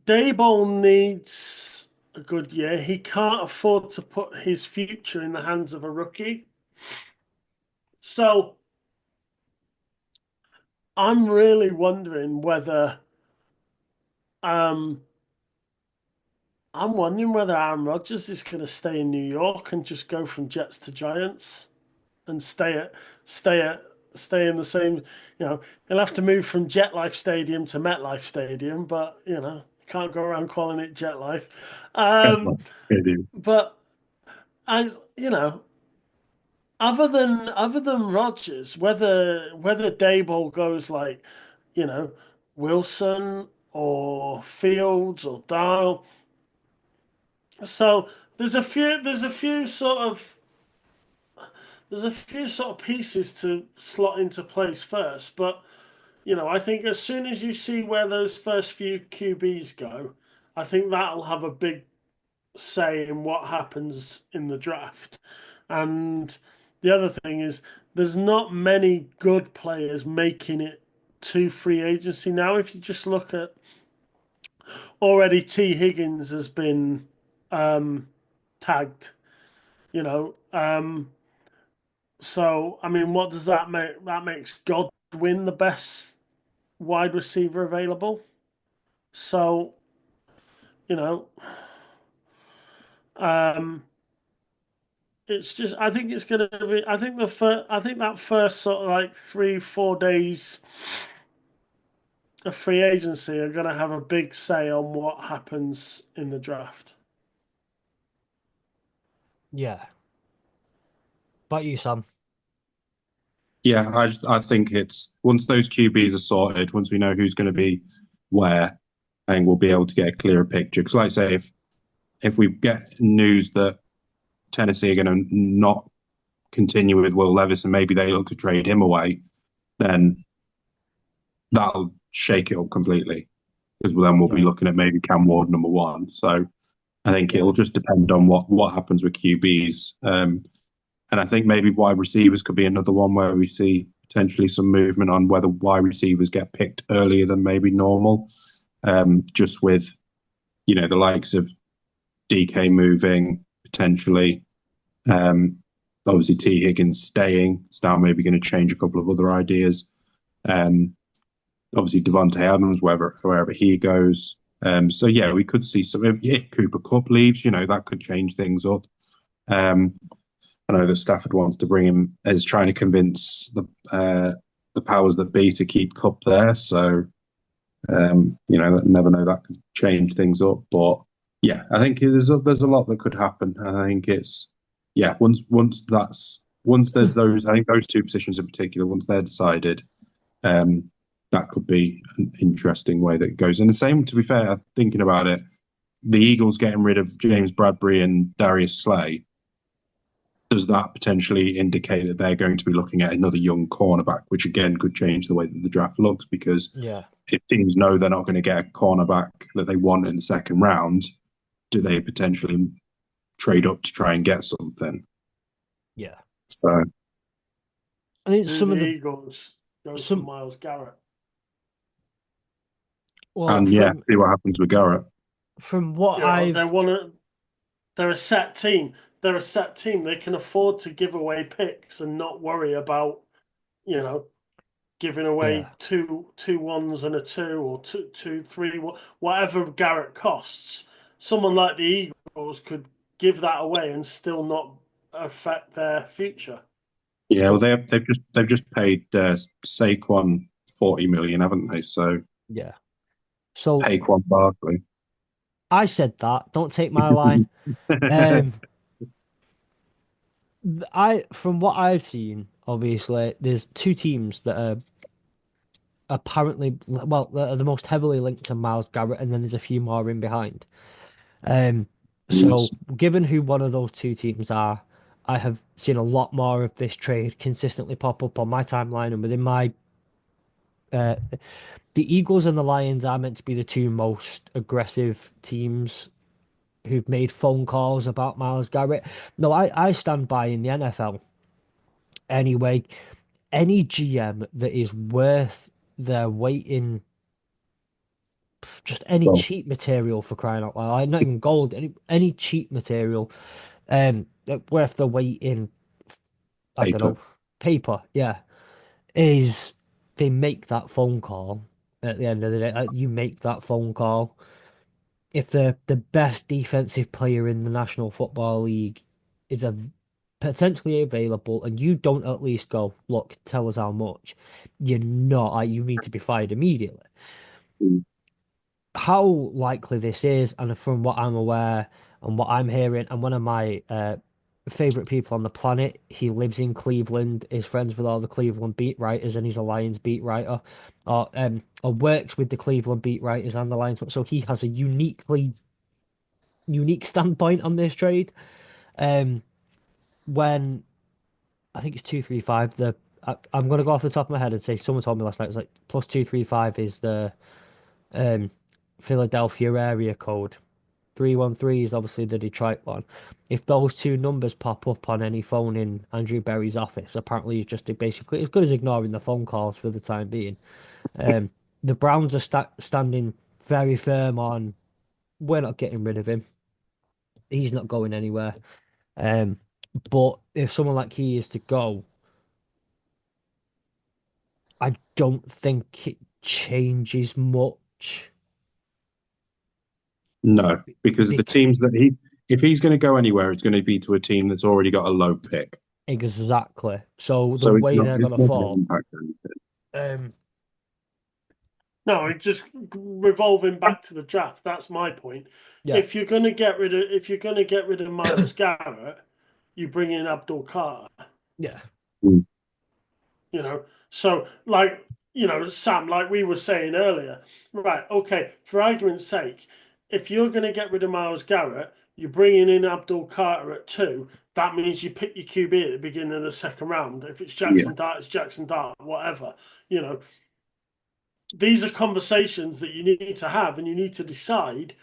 Dayball needs a good year. He can't afford to put his future in the hands of a rookie. So I'm really wondering whether um I'm wondering whether Aaron Rodgers is going to stay in New York and just go from Jets to Giants. and stay at stay in the same. He'll have to move from JetLife Stadium to MetLife Stadium, but can't go around calling it JetLife. Um, but as other than Rodgers, whether Dayball goes like, you know, Wilson or Fields or Dial. So there's a few sort of pieces to slot into place first, but I think as soon as you see where those first few QBs go, I think that'll have a big say in what happens in the draft. And the other thing is, there's not many good players making it to free agency now. If you just look at already, T. Higgins has been tagged. You know, so I mean, what does that make? That makes Godwin the best wide receiver available. So you know, um, it's just I think it's going to be. I think that first sort of like 3-4 days of free agency are going to have a big say on what happens in the draft. Yeah. About you, Sam? Yeah, I think it's once those QBs are sorted, once we know who's going to be where, I think we'll be able to get a clearer picture. Because, like I say, if we get news that Tennessee are going to not continue with Will Levis and maybe they look to trade him away, then that'll shake it up completely. Because then we'll be Yeah. looking at maybe Cam Ward number one. So I think Yeah. it'll just depend on what happens with QBs. And I think maybe wide receivers could be another one where we see potentially some movement on whether wide receivers get picked earlier than maybe normal. Just with, the likes of DK moving potentially. Um, Obviously, T. Higgins staying. It's now maybe going to change a couple of other ideas. Obviously, Devontae Adams, wherever he goes. So, yeah, we could see some. If Cooper Kupp leaves, that could change things up. I know that Stafford wants to bring him, is trying to convince the powers that be to keep Cup there. So, never know, that could change things up. But yeah, I think there's a lot that could happen. I think it's once there's those, I think those two positions in particular, once they're decided, that could be an interesting way that it goes. And the same, to be fair, thinking about it, the Eagles getting rid of James Bradbury and Darius Slay, does that potentially indicate that they're going to be looking at another young cornerback, which again could change the way that the draft looks? Because Yeah. if teams know they're not going to get a cornerback that they want in the second round, do they potentially trade up to try and get something? Yeah. So, I think Do some the of the Eagles go for some Myles Garrett? well and yeah, from see what happens with Garrett. what I've They're a set team. They're a set team. They can afford to give away picks and not worry about, you know, giving away yeah. two ones and a two or two, three, whatever Garrett costs. Someone like the Eagles could give that away and still not affect their future. Yeah, well, they've just paid Saquon 40 million, haven't they? So Yeah. So Saquon Barkley. I said that. Don't take my line. Um, I from what I've seen, obviously, there's two teams that are apparently that are the most heavily linked to Miles Garrett, and then there's a few more in behind. Um, so given who one of those two teams are, I have seen a lot more of this trade consistently pop up on my timeline and within my. Uh, the Eagles and the Lions are meant to be the two most aggressive teams who've made phone calls about Miles Garrett. No, I stand by in the NFL anyway. Any GM that is worth their weight in just any Well, cheap material, for crying out loud, like, not even gold, any cheap material, worth the weight in, I don't paper. know, paper, yeah, is they make that phone call at the end of the day. You make that phone call. If the best defensive player in the National Football League is a potentially available and you don't at least go, look, tell us how much, you're not, like, you need to be fired immediately. Mm. How likely this is, and from what I'm aware and what I'm hearing, and one of my favorite people on the planet, he lives in Cleveland, is friends with all the Cleveland beat writers, and he's a Lions beat writer, or works with the Cleveland beat writers and the Lions. So he has a unique standpoint on this trade. Um, when I think it's 235, I'm gonna go off the top of my head and say someone told me last night it was like plus 235 is the um Philadelphia area code. 313 is obviously the Detroit one. If those two numbers pop up on any phone in Andrew Berry's office, apparently he's just basically as good as ignoring the phone calls for the time being. Um, the Browns are standing very firm on we're not getting rid of him. He's not going anywhere. Um, but if someone like he is to go, I don't think it changes much. No, because the Because teams that if he's going to go anywhere, it's going to be to a team that's already got a low pick. exactly. So the So way they're it's gonna not going to fall. impact anything. Um, No, it just revolving back to the draft. That's my point. yeah, If you're gonna get rid of Miles Garrett, you bring in Abdul Carter. yeah, Mm. You know, so like Sam, like we were saying earlier, right? Okay, for argument's sake, if you're gonna get rid of Miles Garrett, you're bringing in Abdul Carter at 2. That means you pick your QB at the beginning of the second round. If it's Yeah. Jackson Dart, it's Jackson Dart, whatever. You know, these are conversations that you need to have and you need to decide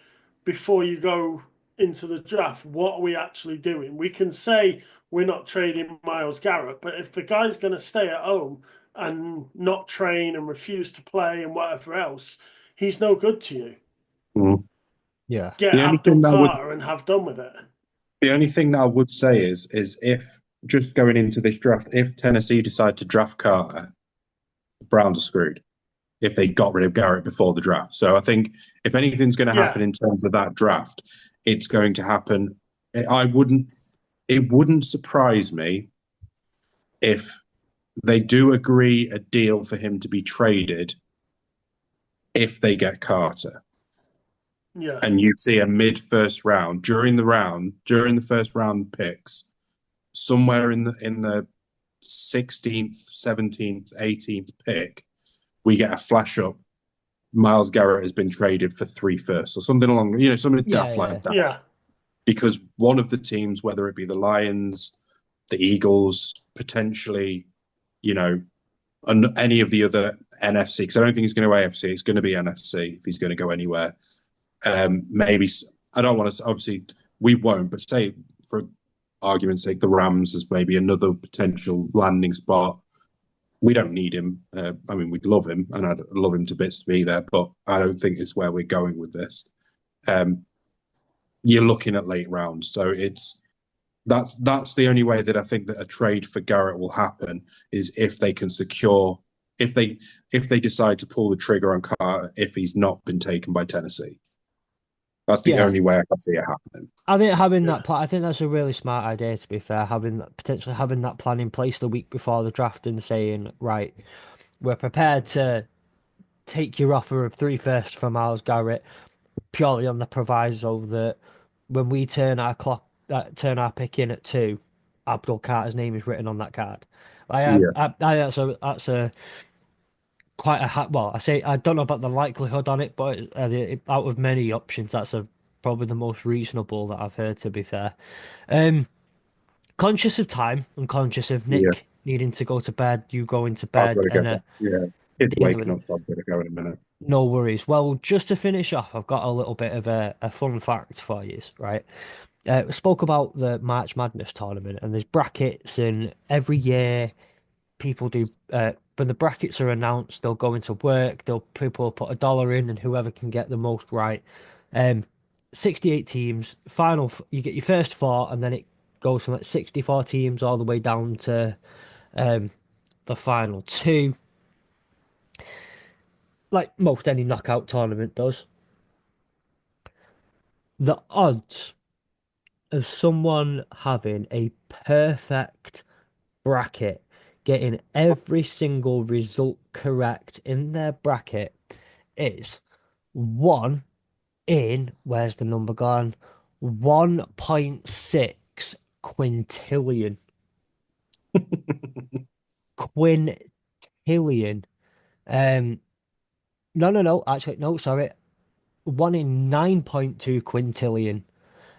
before you go into the draft. What are we actually doing? We can say we're not trading Miles Garrett, but if the guy's going to stay at home and not train and refuse to play and whatever else, he's no good to you. Mm. yeah, Get The only Abdul thing that I would Carter and have done with it. the only thing that I would say is if just going into this draft, if Tennessee decide to draft Carter, the Browns are screwed if they got rid of Garrett before the draft. So I think if anything's going to happen Yeah, in terms of that draft, it's going to happen. I wouldn't. It wouldn't surprise me if they do agree a deal for him to be traded if they get Carter. yeah, And you see a mid first round during the first round picks, somewhere in the 16th, 17th, 18th pick, we get a flash up. Miles Garrett has been traded for 3 firsts or something along, something yeah, daft yeah, like that. yeah, Because one of the teams, whether it be the Lions, the Eagles, potentially, you know, any of the other NFC, because I don't think he's going to AFC, it's going to be NFC if he's going to go anywhere. Maybe I don't want to. Obviously, we won't. But say, for argument's sake, the Rams as maybe another potential landing spot. We don't need him. I mean, we'd love him, and I'd love him to bits to be there. But I don't think it's where we're going with this. Um, you're looking at late rounds, so that's the only way that I think that a trade for Garrett will happen is if they can secure if they decide to pull the trigger on Carter if he's not been taken by Tennessee. That's the yeah. only way I can see it happening. I think having yeah, that plan, I think that's a really smart idea. To be fair, potentially having that plan in place the week before the draft and saying, right, we're prepared to take your offer of 3 firsts for Miles Garrett purely on the proviso that when we turn our pick in at 2, Abdul Carter's name is written on that card. Yeah, I that's a quite well. I say I don't know about the likelihood on it, but out of many options, that's a probably the most reasonable that I've heard. To be fair, um, conscious of time and conscious of yeah. Nick needing to go to bed, you going to I've got bed, to go and back. Yeah, it's dealing with waking him. up, so I'm going to go in a minute. No worries. Well, just to finish off, I've got a little bit of a fun fact for you, right? We spoke about the March Madness tournament, and there's brackets, and every year people do. When the brackets are announced, they'll go into work. People put $1 in, and whoever can get the most right. Um, 68 teams. You get your first four, and then it goes from like 64 teams all the way down to um, the final two, like most any knockout tournament does. The odds of someone having a perfect bracket, getting every single result correct in their bracket is one in, where's the number gone? 1.6 quintillion. Quintillion. Um, no, actually, no, sorry. One in 9.2 quintillion,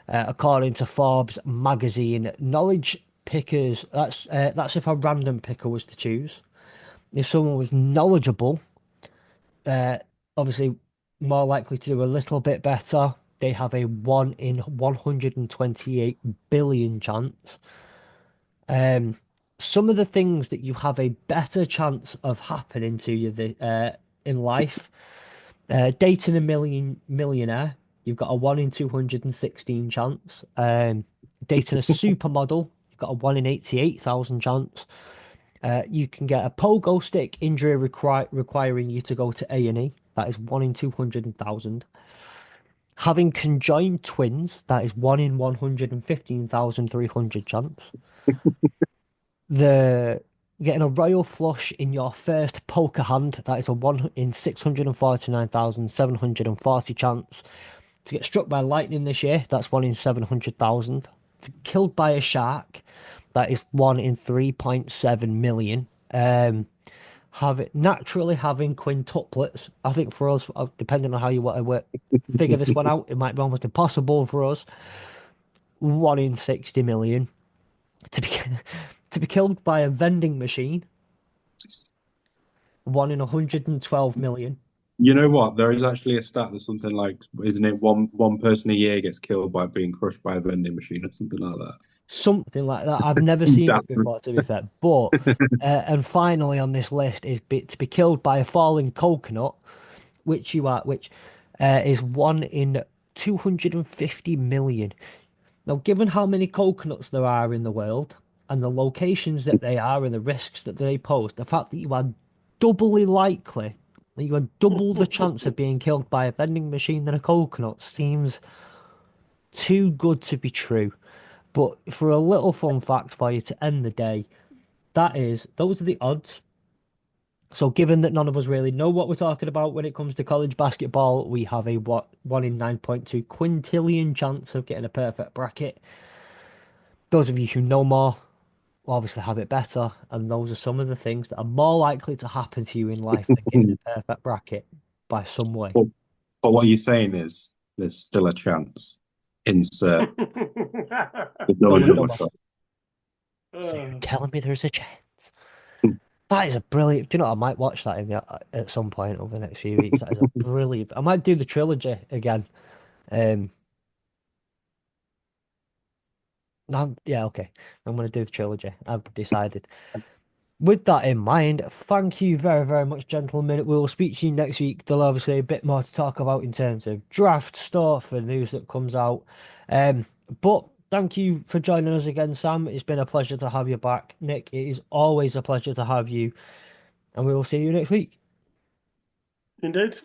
according to Forbes magazine. Knowledge pickers, that's if a random picker was to choose. If someone was knowledgeable, uh, obviously more likely to do a little bit better. They have a 1 in 128 billion chance. Some of the things that you have a better chance of happening to you in life, dating a millionaire, you've got a 1 in 216 chance. Dating a supermodel, you've got a 1 in 88,000 chance. You can get a pogo stick injury requiring you to go to A&E. That is 1 in 200,000. Having conjoined twins, that is 1 in 115,300 chance. The Getting a royal flush in your first poker hand, that is a 1 in 649,740 chance. To get struck by lightning this year, that's 1 in 700,000. To get killed by a shark, that is 1 in 3.7 million. Naturally having quintuplets, I think for us, depending on how you want to figure this one out, it might be almost impossible for us. 1 in 60 million. To be to be killed by a vending machine, 1 in 112 million. You know what? There is actually a stat that's something like, isn't it? One person a year gets killed by being crushed by a vending machine or something like that. Something like that. I've never Some seen it damn- before, to be fair. But and finally on this list is to be killed by a falling coconut, which is 1 in 250 million. Now, given how many coconuts there are in the world and the locations that they are and the risks that they pose, the fact that you are doubly likely, that you are double the chance of being killed by a vending machine than a coconut seems too good to be true. But for a little fun fact for you to end the day, those are the odds. So, given that none of us really know what we're talking about when it comes to college basketball, we have a 1 in 9.2 quintillion chance of getting a perfect bracket. Those of you who know more will obviously have it better, and those are some of the things that are more likely to happen to you in life than getting a perfect bracket by some way. But, but what you're saying is there's still a chance. Insert the Dumb double and double dumber. shot. So you're telling me there's a chance? That is a brilliant. Do you know what? I might watch that at some point over the next few weeks. That is a brilliant. I might do the trilogy again. Um, yeah, okay. I'm gonna do the trilogy. I've decided. With that in mind, thank you very, very much, gentlemen. We will speak to you next week. There'll obviously a bit more to talk about in terms of draft stuff and news that comes out. Um, but thank you for joining us again, Sam. It's been a pleasure to have you back. Nick, it is always a pleasure to have you, and we will see you next week. Indeed.